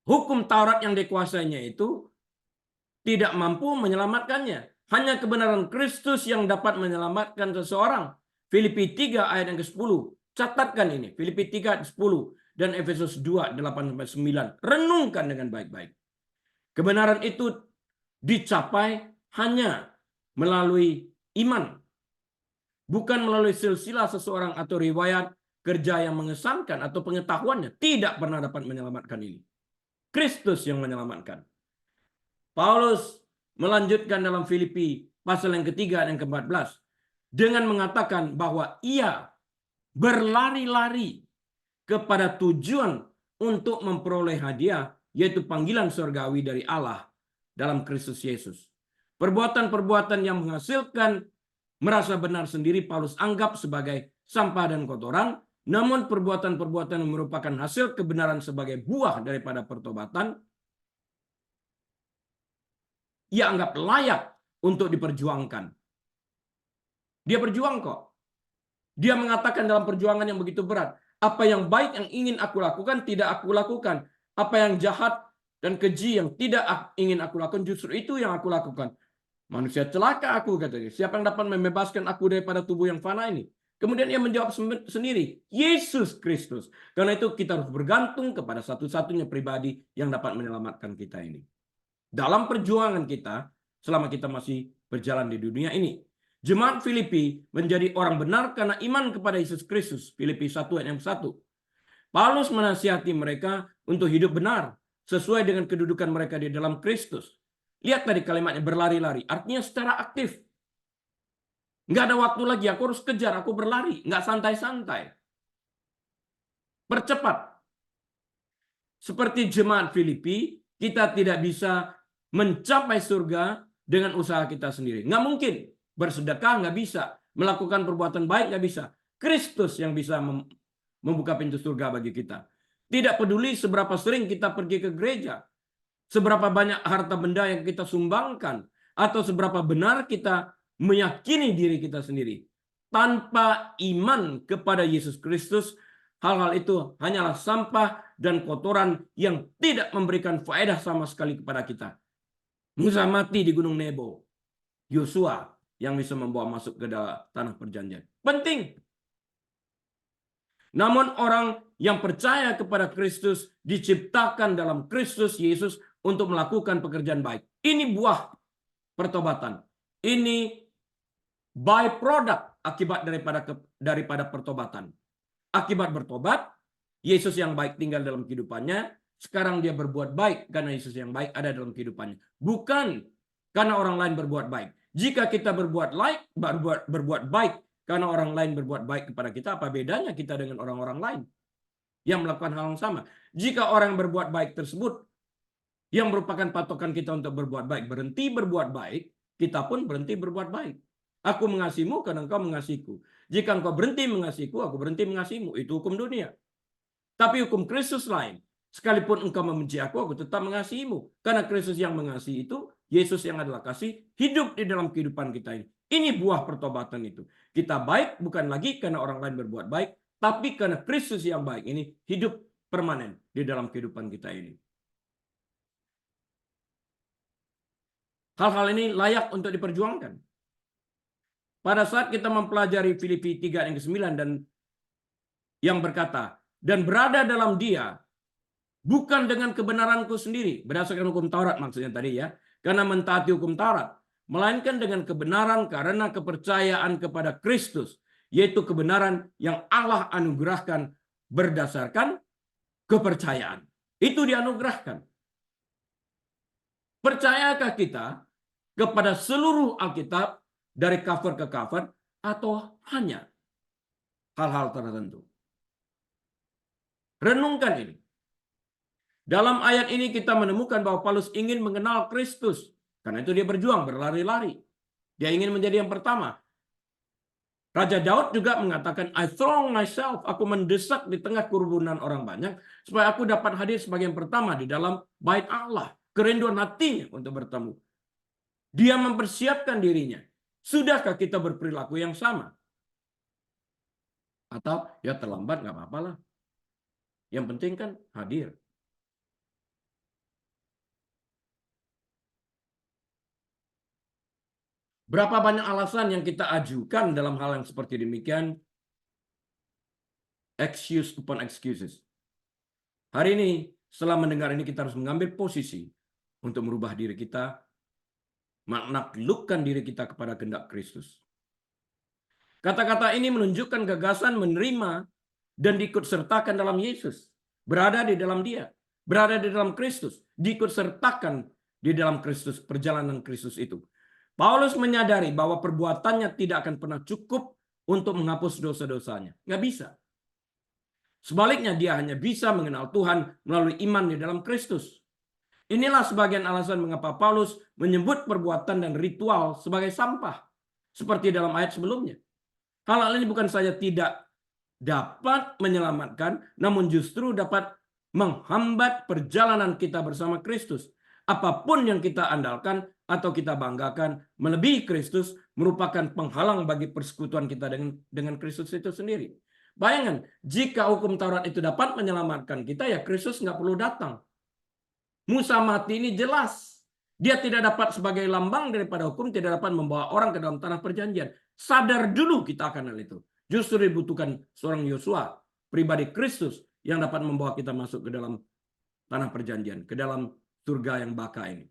hukum Taurat yang dikuasainya itu tidak mampu menyelamatkannya. Hanya kebenaran Kristus yang dapat menyelamatkan seseorang. Filipi 3 ayat yang ke-10. Catatkan ini, Filipi 3 ayat 10 dan Efesus 2 8-9. Renungkan dengan baik-baik. Kebenaran itu dicapai hanya melalui iman. Bukan melalui silsilah seseorang atau riwayat kerja yang mengesankan atau pengetahuannya. Tidak pernah dapat menyelamatkan ini. Kristus yang menyelamatkan. Paulus melanjutkan dalam Filipi pasal yang ketiga dan ke-14. Dengan mengatakan bahwa ia berlari-lari kepada tujuan untuk memperoleh hadiah. Yaitu panggilan surgawi dari Allah dalam Kristus Yesus. Perbuatan-perbuatan yang menghasilkan merasa benar sendiri Paulus anggap sebagai sampah dan kotoran, namun perbuatan-perbuatan yang merupakan hasil kebenaran sebagai buah daripada pertobatan, ia anggap layak untuk diperjuangkan. Dia berjuang kok. Dia mengatakan dalam perjuangan yang begitu berat, apa yang baik yang ingin aku lakukan, tidak aku lakukan. Apa yang jahat dan keji yang tidak ingin aku lakukan, justru itu yang aku lakukan. Manusia celaka aku, katanya. Siapa yang dapat membebaskan aku daripada tubuh yang fana ini? Kemudian ia menjawab sendiri, Yesus Kristus. Karena itu kita harus bergantung kepada satu-satunya pribadi yang dapat menyelamatkan kita ini. Dalam perjuangan kita, selama kita masih berjalan di dunia ini. Jemaat Filipi menjadi orang benar karena iman kepada Yesus Kristus. Filipi 1 ayat 1. Paulus menasihati mereka untuk hidup benar sesuai dengan kedudukan mereka di dalam Kristus. Lihat tadi kalimatnya berlari-lari, artinya secara aktif. Nggak ada waktu lagi, aku harus kejar, aku berlari, nggak santai-santai. Percepat. Seperti jemaat Filipi, kita tidak bisa mencapai surga dengan usaha kita sendiri. Nggak mungkin. Bersedekah nggak bisa. Melakukan perbuatan baik nggak bisa. Kristus yang bisa membuka pintu surga bagi kita. Tidak peduli seberapa sering kita pergi ke gereja, seberapa banyak harta benda yang kita sumbangkan, atau seberapa benar kita meyakini diri kita sendiri. Tanpa iman kepada Yesus Kristus, hal-hal itu hanyalah sampah dan kotoran yang tidak memberikan faedah sama sekali kepada kita. Musa mati di Gunung Nebo. Yosua yang bisa membawa masuk ke tanah perjanjian. Penting. Namun orang yang percaya kepada Kristus diciptakan dalam Kristus Yesus untuk melakukan pekerjaan baik. Ini buah pertobatan. Ini byproduct akibat daripada pertobatan. Akibat bertobat, Yesus yang baik tinggal dalam kehidupannya. Sekarang dia berbuat baik karena Yesus yang baik ada dalam kehidupannya. Bukan karena orang lain berbuat baik. Jika kita berbuat baik karena orang lain berbuat baik kepada kita, apa bedanya kita dengan orang-orang lain yang melakukan hal yang sama? Jika orang berbuat baik tersebut yang merupakan patokan kita untuk berbuat baik berhenti berbuat baik, kita pun berhenti berbuat baik. Aku mengasihimu karena engkau mengasihiku. Jika engkau berhenti mengasihiku, aku berhenti mengasihimu. Itu hukum dunia. Tapi hukum Kristus lain. Sekalipun engkau membenci aku tetap mengasihimu. Karena Kristus yang mengasihi itu, Yesus yang adalah kasih, hidup di dalam kehidupan kita ini. Ini buah pertobatan itu. Kita baik bukan lagi karena orang lain berbuat baik, tapi karena Kristus yang baik ini hidup permanen di dalam kehidupan kita ini. Hal-hal ini layak untuk diperjuangkan. Pada saat kita mempelajari Filipi 3 yang ke-9 dan yang berkata, dan berada dalam dia, bukan dengan kebenaranku sendiri, berdasarkan hukum Taurat maksudnya tadi ya, karena mentaati hukum Taurat, melainkan dengan kebenaran karena kepercayaan kepada Kristus, yaitu kebenaran yang Allah anugerahkan berdasarkan kepercayaan. Itu dianugerahkan. Percayakah kita kepada seluruh Alkitab dari cover ke cover atau hanya hal-hal tertentu? Renungkan ini. Dalam ayat ini kita menemukan bahwa Paulus ingin mengenal Kristus. Karena itu dia berjuang, berlari-lari. Dia ingin menjadi yang pertama. Raja Daud juga mengatakan, I throng myself, aku mendesak di tengah kerumunan orang banyak, supaya aku dapat hadir sebagai yang pertama di dalam bait Allah. Kerinduan hatinya untuk bertemu. Dia mempersiapkan dirinya. Sudahkah kita berperilaku yang sama? Atau ya terlambat nggak apa-apa lah. Yang penting kan hadir. Berapa banyak alasan yang kita ajukan dalam hal yang seperti demikian? Excuse upon excuses. Hari ini, setelah mendengar ini, kita harus mengambil posisi untuk merubah diri kita, menaklukkan diri kita kepada kehendak Kristus. Kata-kata ini menunjukkan gagasan menerima dan diikutsertakan dalam Yesus. Berada di dalam dia. Berada di dalam Kristus. Diikutsertakan di dalam Kristus, perjalanan Kristus itu. Paulus menyadari bahwa perbuatannya tidak akan pernah cukup untuk menghapus dosa-dosanya. Nggak bisa. Sebaliknya dia hanya bisa mengenal Tuhan melalui iman di dalam Kristus. Inilah sebagian alasan mengapa Paulus menyebut perbuatan dan ritual sebagai sampah. Seperti dalam ayat sebelumnya. Hal-hal ini bukan saja tidak dapat menyelamatkan, namun justru dapat menghambat perjalanan kita bersama Kristus. Apapun yang kita andalkan atau kita banggakan melebihi Kristus merupakan penghalang bagi persekutuan kita dengan Kristus itu sendiri. Bayangkan, jika hukum Taurat itu dapat menyelamatkan kita, ya Kristus nggak perlu datang. Musa mati ini jelas. Dia tidak dapat sebagai lambang daripada hukum, tidak dapat membawa orang ke dalam tanah perjanjian. Sadar dulu kita akan hal itu. Justru dibutuhkan seorang Yosua, pribadi Kristus, yang dapat membawa kita masuk ke dalam tanah perjanjian, ke dalam surga yang baka ini.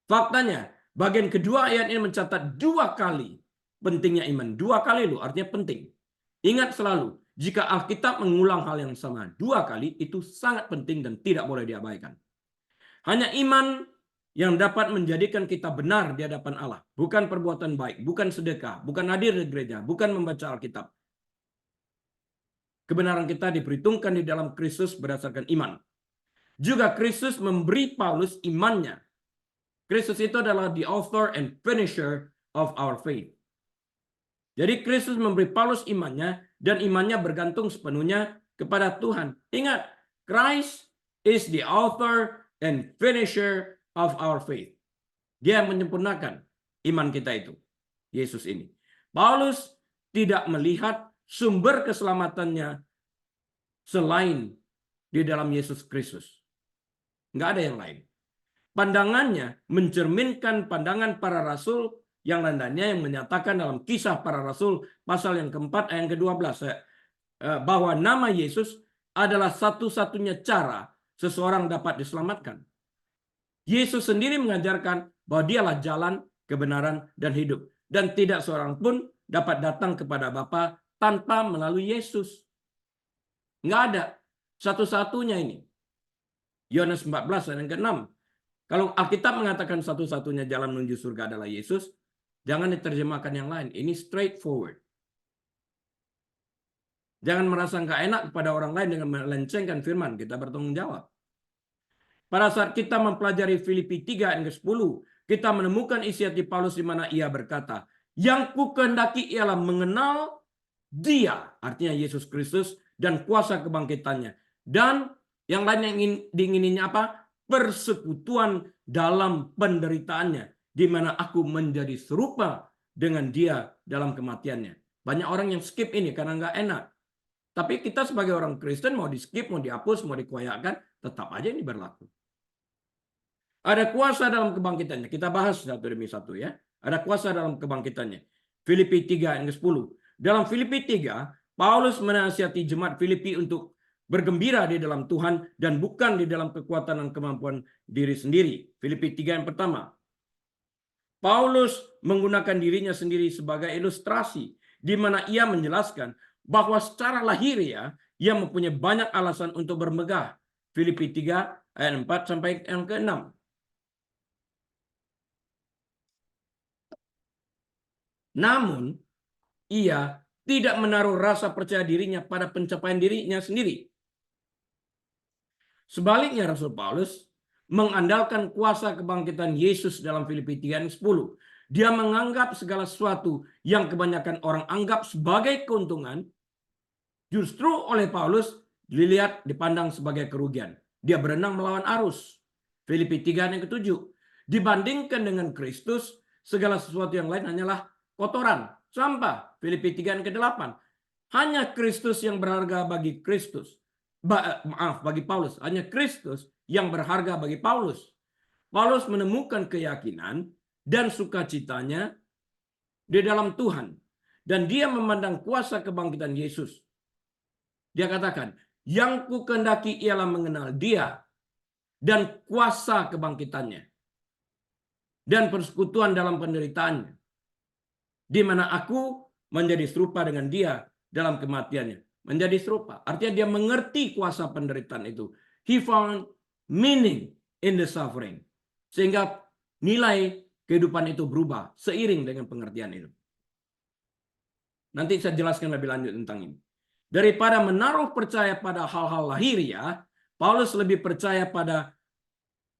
Faktanya, bagian kedua ayat ini mencatat 2 kali pentingnya iman. 2 kali loh, artinya penting. Ingat selalu, jika Alkitab mengulang hal yang sama 2 kali, itu sangat penting dan tidak boleh diabaikan. Hanya iman yang dapat menjadikan kita benar di hadapan Allah. Bukan perbuatan baik, bukan sedekah, bukan hadir di gereja, bukan membaca Alkitab. kebenaran kita diperhitungkan di dalam Kristus berdasarkan iman. Juga Kristus memberi Paulus imannya. Kristus itu adalah the author and finisher of our faith. Jadi Kristus memberi Paulus imannya, dan imannya bergantung sepenuhnya kepada Tuhan. Ingat, Christ is the author and finisher of our faith. Dia yang menyempurnakan iman kita itu, Yesus ini. Paulus tidak melihat sumber keselamatannya selain di dalam Yesus Kristus. Nggak ada yang lain. Pandangannya mencerminkan pandangan para rasul yang lainnya, yang menyatakan dalam Kisah Para Rasul pasal yang keempat ayat ke-12 bahwa nama Yesus adalah satu-satunya cara seseorang dapat diselamatkan. Yesus sendiri mengajarkan bahwa dialah jalan, kebenaran, dan hidup. Dan tidak seorang pun dapat datang kepada Bapa tanpa melalui Yesus. Nggak ada. Satu-satunya ini. Yohanes 14 ayat yang ke-6. Kalau Alkitab mengatakan satu-satunya jalan menuju surga adalah Yesus, jangan diterjemahkan yang lain. Ini straightforward. Jangan merasa nggak enak kepada orang lain dengan melencengkan firman. Kita bertanggung jawab. Pada saat kita mempelajari Filipi 3 ayat ke-10, kita menemukan isi hati Paulus di mana ia berkata, yang ku kehendaki ialah mengenal Dia, artinya Yesus Kristus, dan kuasa kebangkitannya. Dan yang lain yang diingininya apa? Persekutuan dalam penderitaannya, di mana aku menjadi serupa dengan Dia dalam kematiannya. Banyak orang yang skip ini karena nggak enak. Tapi kita sebagai orang Kristen mau di skip, mau dihapus, mau dikoyakkan, tetap aja ini berlaku. Ada kuasa dalam kebangkitannya. Kita bahas satu demi satu ya. Ada kuasa dalam kebangkitannya. Filipi 3 ayat 10. Dalam Filipi 3, Paulus menasihati jemaat Filipi untuk bergembira di dalam Tuhan dan bukan di dalam kekuatan dan kemampuan diri sendiri. Filipi 3 yang pertama. Paulus menggunakan dirinya sendiri sebagai ilustrasi di mana ia menjelaskan bahwa secara lahiriah ia mempunyai banyak alasan untuk bermegah. Filipi 3 ayat 4 sampai yang ke-6. Namun, ia tidak menaruh rasa percaya dirinya pada pencapaian dirinya sendiri. Sebaliknya, Rasul Paulus mengandalkan kuasa kebangkitan Yesus dalam Filipi 3 ayat 10. Dia menganggap segala sesuatu yang kebanyakan orang anggap sebagai keuntungan, justru oleh Paulus dipandang sebagai kerugian. Dia berenang melawan arus. Filipi 3 ayat ke-7. Dibandingkan dengan Kristus, segala sesuatu yang lain hanyalah kotoran, sampah. Filipi 3 ayat ke-8. Hanya Kristus yang berharga bagi Kristus. Bagi Paulus. Hanya Kristus yang berharga bagi Paulus. Paulus menemukan keyakinan dan sukacitanya di dalam Tuhan. Dan dia memandang kuasa kebangkitan Yesus. Dia katakan, yang ku kehendaki ialah mengenal Dia dan kuasa kebangkitannya dan persekutuan dalam penderitaannya, di mana aku menjadi serupa dengan Dia dalam kematiannya. Menjadi serupa, artinya dia mengerti kuasa penderitaan itu. He found meaning in the suffering. Sehingga nilai kehidupan itu berubah seiring dengan pengertian itu. Nanti saya jelaskan lebih lanjut tentang ini. Daripada menaruh percaya pada hal-hal lahiriah, Paulus lebih percaya pada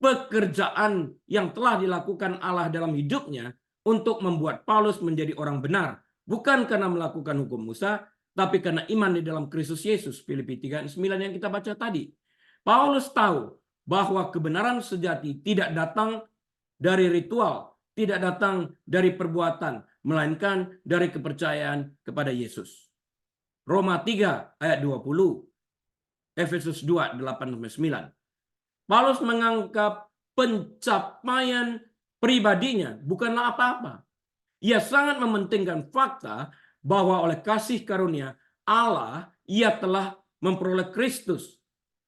pekerjaan yang telah dilakukan Allah dalam hidupnya untuk membuat Paulus menjadi orang benar. Bukan karena melakukan hukum Musa, tapi karena iman di dalam Kristus Yesus. Filipi 3 ayat 9 yang kita baca tadi. Paulus tahu bahwa kebenaran sejati tidak datang dari ritual, tidak datang dari perbuatan, melainkan dari kepercayaan kepada Yesus. Roma 3 ayat 20. Efesus 2 8-9. Paulus menganggap pencapaian pribadinya bukanlah apa-apa. Ia sangat mementingkan fakta bahwa oleh kasih karunia Allah ia telah memperoleh Kristus.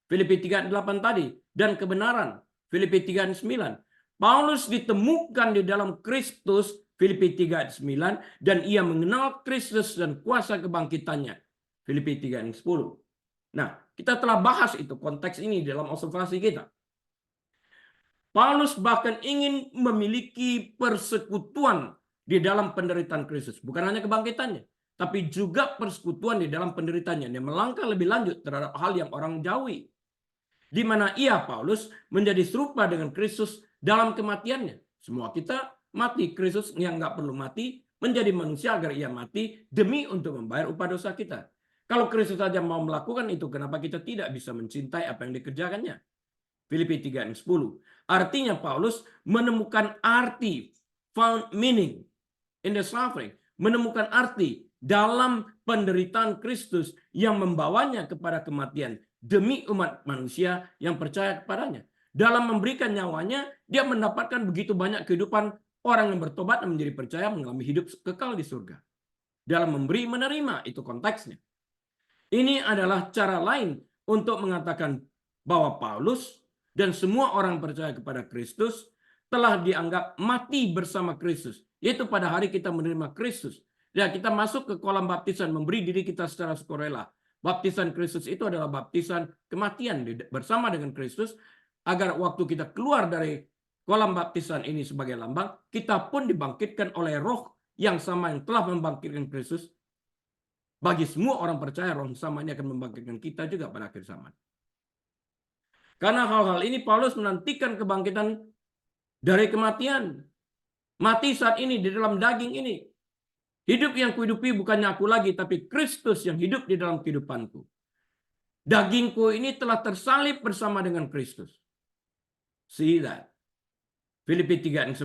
Filipi 3 ayat 8 tadi, dan kebenaran. Filipi 3 ayat 9. Paulus ditemukan di dalam Kristus. Filipi 3 ayat 9, dan ia mengenal Kristus dan kuasa kebangkitannya. Filipi 3 ayat 10. Nah, kita telah bahas itu konteks ini dalam observasi kita. Paulus bahkan ingin memiliki persekutuan di dalam penderitaan Kristus, bukan hanya kebangkitannya, tapi juga persekutuan di dalam penderitaannya. Dia melangkah lebih lanjut terhadap hal yang orang jauhi. Di mana ia, Paulus, menjadi serupa dengan Kristus dalam kematiannya. Semua kita mati. Kristus yang nggak perlu mati menjadi manusia agar ia mati demi untuk membayar upah dosa kita. Kalau Kristus saja mau melakukan itu, kenapa kita tidak bisa mencintai apa yang dikerjakannya? Filipi 3:10. Artinya Paulus menemukan arti, found meaning in the suffering, menemukan arti dalam penderitaan Kristus yang membawanya kepada kematian demi umat manusia yang percaya kepadanya. Dalam memberikan nyawanya, dia mendapatkan begitu banyak kehidupan orang yang bertobat dan menjadi percaya mengalami hidup kekal di surga. Dalam memberi menerima, itu konteksnya. Ini adalah cara lain untuk mengatakan bahwa Paulus dan semua orang percaya kepada Kristus telah dianggap mati bersama Kristus. Yaitu pada hari kita menerima Kristus. Ya, kita masuk ke kolam baptisan, memberi diri kita secara sukarela. Baptisan Kristus itu adalah baptisan kematian bersama dengan Kristus, agar waktu kita keluar dari kolam baptisan ini sebagai lambang, kita pun dibangkitkan oleh roh yang sama yang telah membangkitkan Kristus. Bagi semua orang percaya, roh sama ini akan membangkitkan kita juga pada akhir zaman. Karena hal-hal ini Paulus menantikan kebangkitan dari kematian. Mati saat ini di dalam daging ini. Hidup yang kuhidupi bukannya aku lagi, tapi Kristus yang hidup di dalam kehidupanku. Dagingku ini telah tersalib bersama dengan Kristus. See that. Filipi 3:11.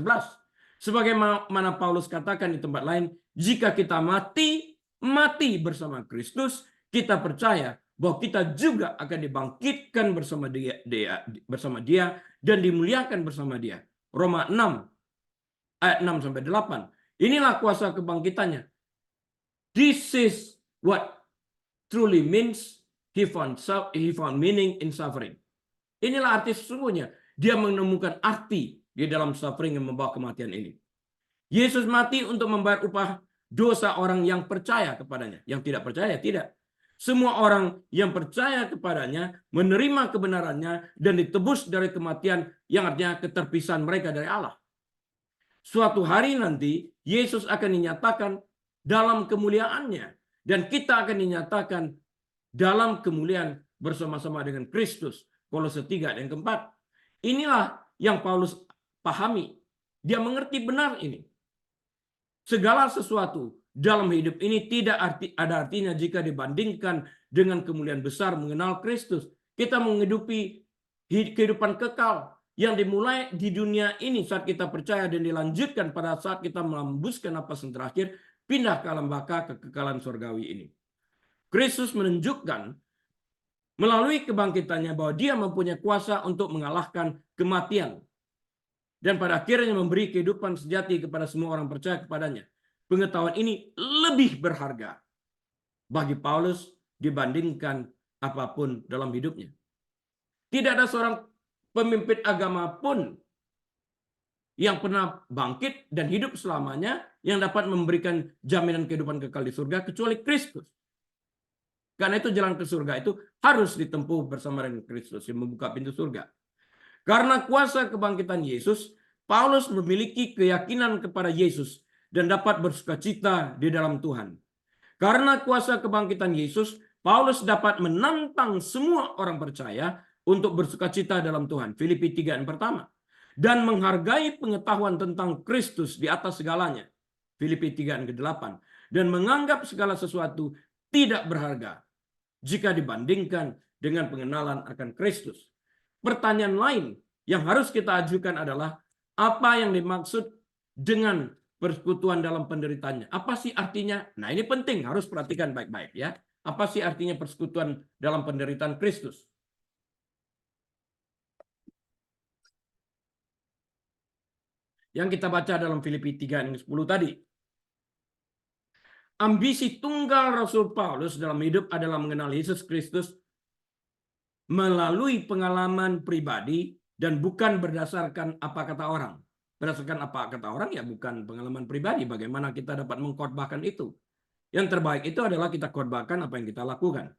Sebagaimana Paulus katakan di tempat lain, jika kita mati bersama Kristus, kita percaya bahwa kita juga akan dibangkitkan bersama dia dan dimuliakan bersama dia. Roma 6 ayat 6-8. Inilah kuasa kebangkitannya. This is what truly means he found meaning in suffering. Inilah arti sesungguhnya. Dia menemukan arti di dalam suffering yang membawa kematian ini. Yesus mati untuk membayar upah dosa orang yang percaya kepadanya. Yang tidak percaya, tidak. Semua orang yang percaya kepadanya menerima kebenarannya dan ditebus dari kematian, yang artinya keterpisahan mereka dari Allah. Suatu hari nanti Yesus akan dinyatakan dalam kemuliaannya, dan kita akan dinyatakan dalam kemuliaan bersama-sama dengan Kristus. Kolose 3 yang keempat. Inilah yang Paulus pahami. Dia mengerti benar ini. Segala sesuatu dalam hidup ini tidak ada artinya jika dibandingkan dengan kemuliaan besar mengenal Kristus. Kita menghidupi kehidupan kekal yang dimulai di dunia ini saat kita percaya dan dilanjutkan pada saat kita melembuskan napas yang terakhir, pindah ke alam baka kekekalan surgawi ini. Kristus menunjukkan melalui kebangkitannya bahwa dia mempunyai kuasa untuk mengalahkan kematian. Dan pada akhirnya memberi kehidupan sejati kepada semua orang percaya kepadanya. Pengetahuan ini lebih berharga bagi Paulus dibandingkan apapun dalam hidupnya. Tidak ada seorang pemimpin agama pun yang pernah bangkit dan hidup selamanya yang dapat memberikan jaminan kehidupan kekal di surga kecuali Kristus. Karena itu jalan ke surga itu harus ditempuh bersama dengan Kristus yang membuka pintu surga. Karena kuasa kebangkitan Yesus, Paulus memiliki keyakinan kepada Yesus dan dapat bersukacita di dalam Tuhan. Karena kuasa kebangkitan Yesus, Paulus dapat menantang semua orang percaya untuk bersukacita dalam Tuhan. Filipi 3 yang pertama. Dan menghargai pengetahuan tentang Kristus di atas segalanya. Filipi 3 yang ke-8. Dan menganggap segala sesuatu tidak berharga jika dibandingkan dengan pengenalan akan Kristus. Pertanyaan lain yang harus kita ajukan adalah, apa yang dimaksud dengan persekutuan dalam penderitaannya? Apa sih artinya? Nah, ini penting, harus perhatikan baik-baik ya. Apa sih artinya persekutuan dalam penderitaan Kristus? Yang kita baca dalam Filipi 3 ayat 10 tadi. Ambisi tunggal Rasul Paulus dalam hidup adalah mengenal Yesus Kristus melalui pengalaman pribadi dan bukan berdasarkan apa kata orang. Berdasarkan apa kata orang ya bukan pengalaman pribadi. Bagaimana kita dapat mengkhotbahkan itu? Yang terbaik itu adalah kita khotbahkan apa yang kita lakukan.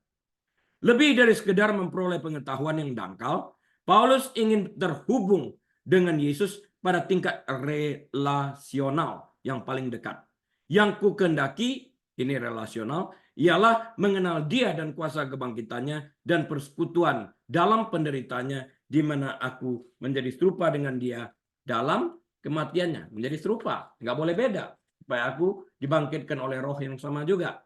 Lebih dari sekedar memperoleh pengetahuan yang dangkal, Paulus ingin terhubung dengan Yesus pada tingkat relasional yang paling dekat. Yang kukendaki ini relasional, ialah mengenal Dia dan kuasa kebangkitannya dan persekutuan dalam penderitanya, di mana aku menjadi serupa dengan Dia dalam kematiannya. Menjadi serupa, nggak boleh beda. Supaya aku dibangkitkan oleh roh yang sama juga.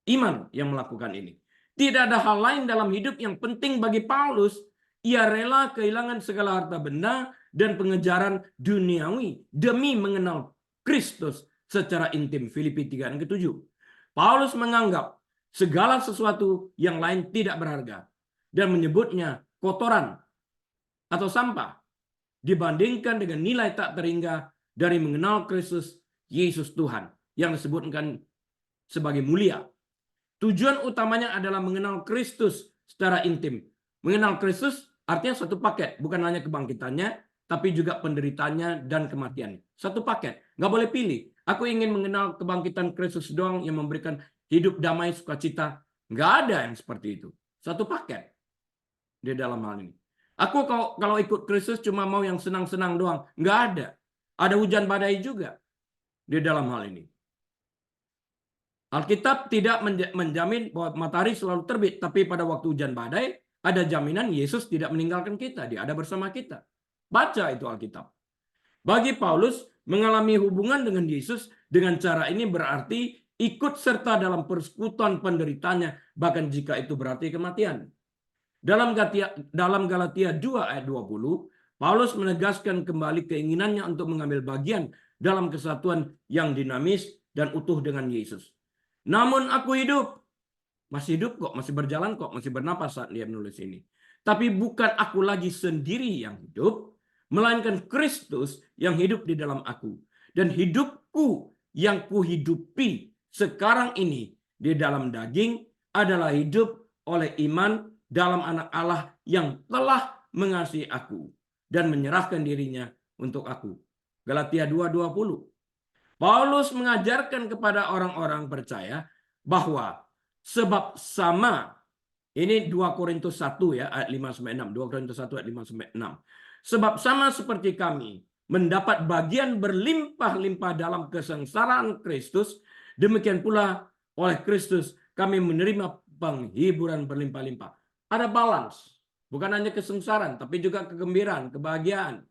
Iman yang melakukan ini. Tidak ada hal lain dalam hidup yang penting bagi Paulus. Ia rela kehilangan segala harta benda dan pengejaran duniawi demi mengenal Kristus secara intim. Filipi 3 ayat 7. Paulus menganggap segala sesuatu yang lain tidak berharga dan menyebutnya kotoran atau sampah dibandingkan dengan nilai tak terhingga dari mengenal Kristus Yesus Tuhan yang disebutkan sebagai mulia. Tujuan utamanya adalah mengenal Kristus secara intim. Mengenal Kristus artinya satu paket, bukan hanya kebangkitannya, tapi juga penderitaannya dan kematiannya. Satu paket, nggak boleh pilih. Aku ingin mengenal kebangkitan Kristus doang yang memberikan hidup damai, sukacita. Nggak ada yang seperti itu. Satu paket di dalam hal ini. Aku kalau ikut Kristus cuma mau yang senang-senang doang. Nggak ada. Ada hujan badai juga di dalam hal ini. Alkitab tidak menjamin bahwa matahari selalu terbit, tapi pada waktu hujan badai ada jaminan Yesus tidak meninggalkan kita, Dia ada bersama kita. Baca itu Alkitab. Bagi Paulus, mengalami hubungan dengan Yesus dengan cara ini berarti ikut serta dalam persekutuan penderitanya, bahkan jika itu berarti kematian. Dalam Galatia 2 ayat 20, Paulus menegaskan kembali keinginannya untuk mengambil bagian dalam kesatuan yang dinamis dan utuh dengan Yesus. Namun aku hidup. Masih hidup kok, masih berjalan kok, masih bernapas saat dia menulis ini. Tapi bukan aku lagi sendiri yang hidup, melainkan Kristus yang hidup di dalam aku. Dan hidupku yang kuhidupi sekarang ini di dalam daging adalah hidup oleh iman dalam Anak Allah yang telah mengasihi aku dan menyerahkan dirinya untuk aku. Galatia 2:20. Paulus mengajarkan kepada orang-orang percaya bahwa sebab sama, ini 2 Korintus 1 ya ayat 5-6, 2 Korintus 1 ayat 5-6. Sebab sama seperti kami mendapat bagian berlimpah-limpah dalam kesengsaraan Kristus, demikian pula oleh Kristus kami menerima penghiburan berlimpah-limpah. Ada balance, bukan hanya kesengsaraan, tapi juga kegembiraan, kebahagiaan,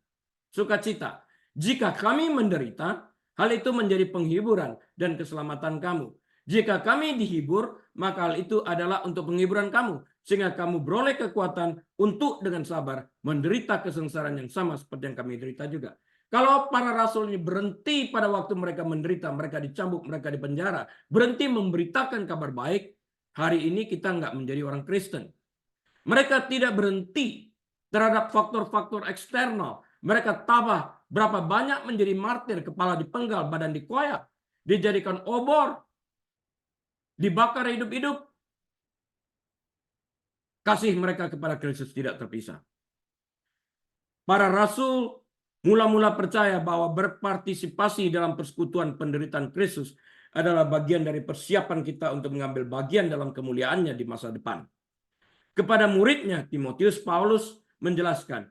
sukacita. Jika kami menderita, hal itu menjadi penghiburan dan keselamatan kamu. Jika kami dihibur, maka hal itu adalah untuk penghiburan kamu, sehingga kamu beroleh kekuatan untuk dengan sabar menderita kesengsaraan yang sama seperti yang kami derita juga. Kalau para rasul ini berhenti pada waktu mereka menderita, mereka dicambuk, mereka dipenjara, berhenti memberitakan kabar baik, hari ini kita nggak menjadi orang Kristen. Mereka tidak berhenti terhadap faktor-faktor eksternal. Mereka tabah berapa banyak menjadi martir, kepala dipenggal, badan dikoyak, dijadikan obor, dibakar hidup-hidup. Kasih mereka kepada Kristus tidak terpisah. Para rasul mula-mula percaya bahwa berpartisipasi dalam persekutuan penderitaan Kristus adalah bagian dari persiapan kita untuk mengambil bagian dalam kemuliaannya di masa depan. Kepada muridnya Timotius, Paulus menjelaskan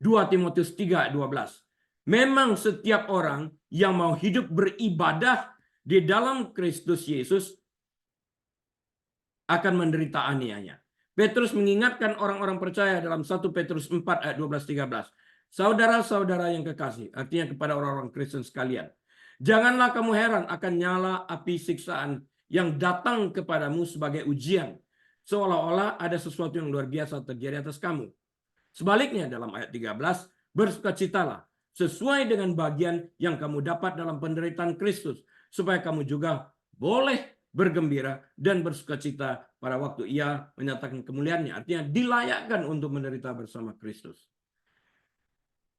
2 Timotius 3:12. Memang setiap orang yang mau hidup beribadah di dalam Kristus Yesus akan menderita aniaya. Petrus mengingatkan orang-orang percaya dalam 1 Petrus 4 ayat 12-13. Saudara-saudara yang kekasih, artinya kepada orang-orang Kristen sekalian, janganlah kamu heran akan nyala api siksaan yang datang kepadamu sebagai ujian, seolah-olah ada sesuatu yang luar biasa terjadi atas kamu. Sebaliknya dalam ayat 13, bersukacitalah sesuai dengan bagian yang kamu dapat dalam penderitaan Kristus, supaya kamu juga boleh bergembira dan bersukacita pada waktu Ia menyatakan kemuliaannya. Artinya dilayakkan untuk menderita bersama Kristus.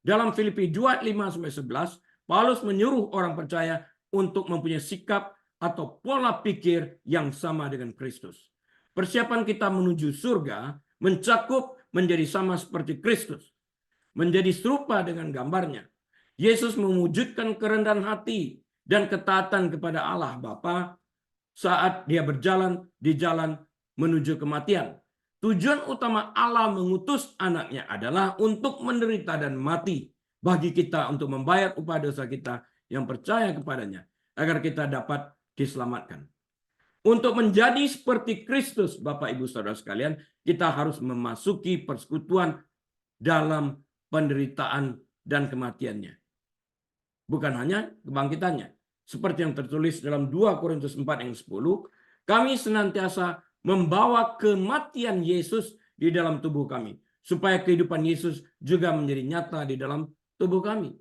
Dalam Filipi 2:5-11, Paulus menyuruh orang percaya untuk mempunyai sikap atau pola pikir yang sama dengan Kristus. Persiapan kita menuju surga mencakup menjadi sama seperti Kristus, menjadi serupa dengan gambarnya. Yesus mewujudkan kerendahan hati dan ketaatan kepada Allah Bapa saat dia berjalan di jalan menuju kematian. Tujuan utama Allah mengutus anaknya adalah untuk menderita dan mati bagi kita untuk membayar upah dosa kita yang percaya kepadanya agar kita dapat diselamatkan. Untuk menjadi seperti Kristus, Bapak Ibu Saudara sekalian, kita harus memasuki persekutuan dalam penderitaan dan kematiannya. Bukan hanya kebangkitannya. Seperti yang tertulis dalam 2 Korintus 4 ayat 10, kami senantiasa membawa kematian Yesus di dalam tubuh kami, supaya kehidupan Yesus juga menjadi nyata di dalam tubuh kami.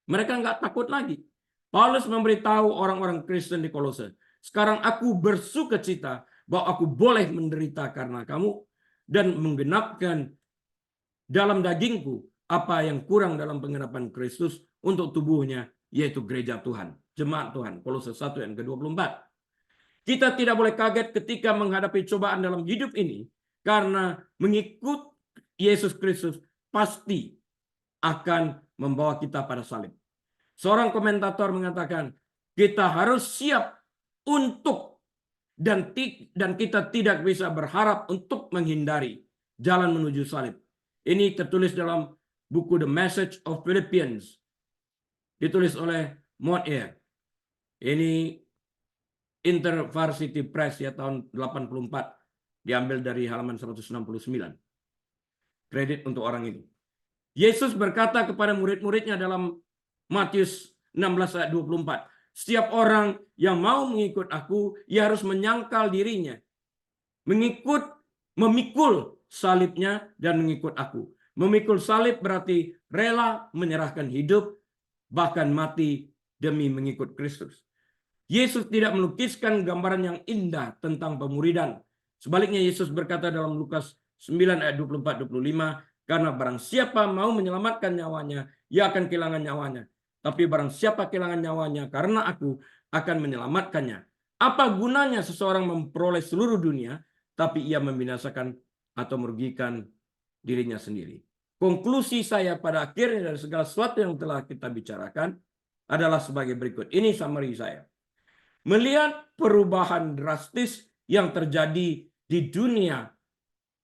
Mereka nggak takut lagi. Paulus memberitahu orang-orang Kristen di Kolose, sekarang aku bersukacita bahwa aku boleh menderita karena kamu dan menggenapkan dalam dagingku apa yang kurang dalam penggenapan Kristus untuk tubuhnya, yaitu gereja Tuhan, jemaat Tuhan. Kolose 1 yang ke-24. Kita tidak boleh kaget ketika menghadapi cobaan dalam hidup ini, karena mengikut Yesus Kristus pasti akan membawa kita pada salib. Seorang komentator mengatakan, kita harus siap untuk dan kita tidak bisa berharap untuk menghindari jalan menuju salib. Ini tertulis dalam buku The Message of Philippians, ditulis oleh Montaigne. Ini InterVarsity Press ya, tahun 84, diambil dari halaman 169. Kredit untuk orang ini. Yesus berkata kepada murid-muridnya dalam Matius 16 ayat 24, setiap orang yang mau mengikut aku, ia harus menyangkal dirinya, memikul salibnya dan mengikut aku. Memikul salib berarti rela menyerahkan hidup, bahkan mati demi mengikut Kristus. Yesus tidak melukiskan gambaran yang indah tentang pemuridan. Sebaliknya Yesus berkata dalam Lukas 9 ayat 24-25, karena barang siapa mau menyelamatkan nyawanya, ia akan kehilangan nyawanya. Tapi barang siapa kehilangan nyawanya karena aku, akan menyelamatkannya. Apa gunanya seseorang memperoleh seluruh dunia, tapi ia membinasakan atau merugikan dirinya sendiri? Konklusi saya pada akhirnya dari segala sesuatu yang telah kita bicarakan adalah sebagai berikut. Ini summary saya. Melihat perubahan drastis yang terjadi di dunia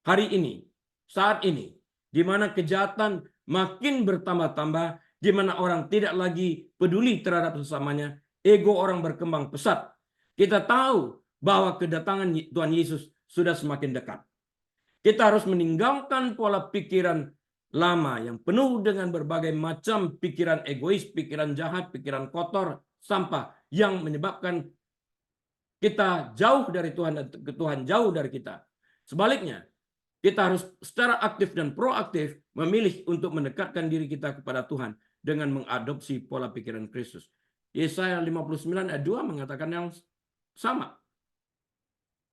hari ini, saat ini, di mana kejahatan makin bertambah-tambah, di mana orang tidak lagi peduli terhadap sesamanya, ego orang berkembang pesat. Kita tahu bahwa kedatangan Tuhan Yesus sudah semakin dekat. Kita harus meninggalkan pola pikiran lama yang penuh dengan berbagai macam pikiran egois, pikiran jahat, pikiran kotor, sampah yang menyebabkan kita jauh dari Tuhan dan Tuhan jauh dari kita. Sebaliknya, kita harus secara aktif dan proaktif memilih untuk mendekatkan diri kita kepada Tuhan dengan mengadopsi pola pikiran Kristus. Yesaya 59 ayat 2 mengatakan yang sama.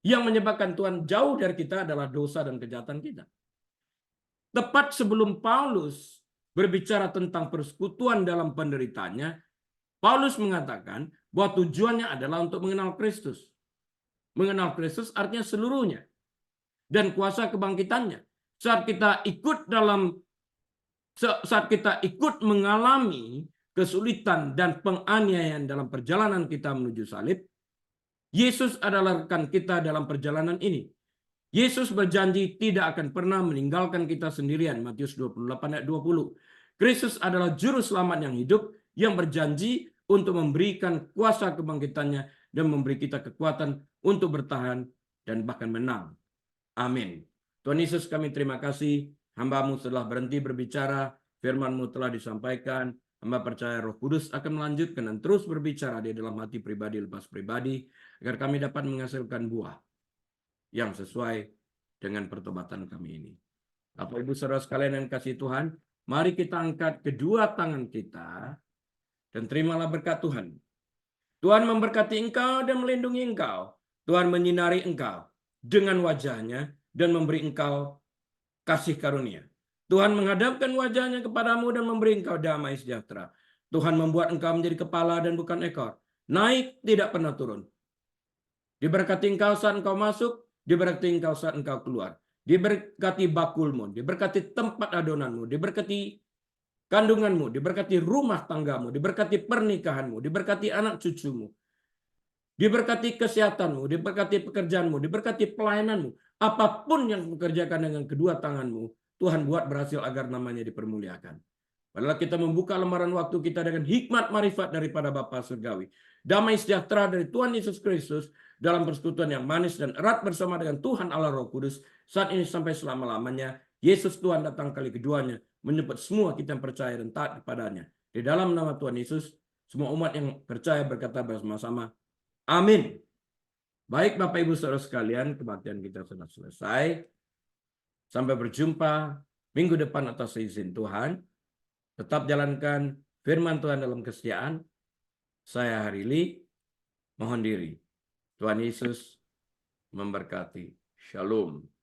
Yang menyebabkan Tuhan jauh dari kita adalah dosa dan kejahatan kita. Tepat sebelum Paulus berbicara tentang persekutuan dalam penderitaannya, Paulus mengatakan bahwa tujuannya adalah untuk mengenal Kristus. Mengenal Kristus artinya seluruhnya. Dan kuasa kebangkitannya. Saat kita ikut mengalami kesulitan dan penganiayaan dalam perjalanan kita menuju salib, Yesus adalah rekan kita dalam perjalanan ini. Yesus berjanji tidak akan pernah meninggalkan kita sendirian. Matius 28 ayat 20. Kristus adalah juru selamat yang hidup yang berjanji untuk memberikan kuasa kebangkitannya dan memberi kita kekuatan untuk bertahan dan bahkan menang. Amin. Tuhan Yesus, kami terima kasih. Hamba-Mu telah berhenti berbicara, firman-Mu telah disampaikan. Hamba percaya Roh Kudus akan melanjutkan dan terus berbicara di dalam hati pribadi lepas pribadi, agar kami dapat menghasilkan buah yang sesuai dengan pertobatan kami ini. Bapak Ibu Saudara sekalian yang kasih Tuhan, mari kita angkat kedua tangan kita dan terimalah berkat Tuhan. Tuhan memberkati engkau dan melindungi engkau. Tuhan menyinari engkau dengan wajahnya dan memberi engkau kasih karunia. Tuhan menghadapkan wajahnya kepadamu dan memberi engkau damai sejahtera. Tuhan membuat engkau menjadi kepala dan bukan ekor. Naik tidak pernah turun. Diberkati engkau saat engkau masuk, diberkati engkau saat engkau keluar. Diberkati bakulmu, diberkati tempat adonanmu, diberkati kandunganmu, diberkati rumah tanggamu, diberkati pernikahanmu, diberkati anak cucumu, diberkati kesehatanmu, diberkati pekerjaanmu, diberkati pelayananmu. Apapun yang mengerjakan dengan kedua tanganmu, Tuhan buat berhasil agar namanya dipermuliakan. Padahal kita membuka lembaran waktu kita dengan hikmat marifat daripada Bapa Surgawi. damai sejahtera dari Tuhan Yesus Kristus dalam persekutuan yang manis dan erat bersama dengan Tuhan Allah Roh Kudus saat ini sampai selama-lamanya. Yesus Tuhan datang kali keduanya menyebut semua kita yang percaya dan taat kepadanya. Di dalam nama Tuhan Yesus, semua umat yang percaya berkata bersama-sama, amin. Baik Bapak Ibu Saudara sekalian, kebaktian kita sudah selesai. Sampai berjumpa minggu depan atas izin Tuhan. Tetap jalankan firman Tuhan dalam kesetiaan. Saya Harili, mohon diri. Tuhan Yesus memberkati. Shalom.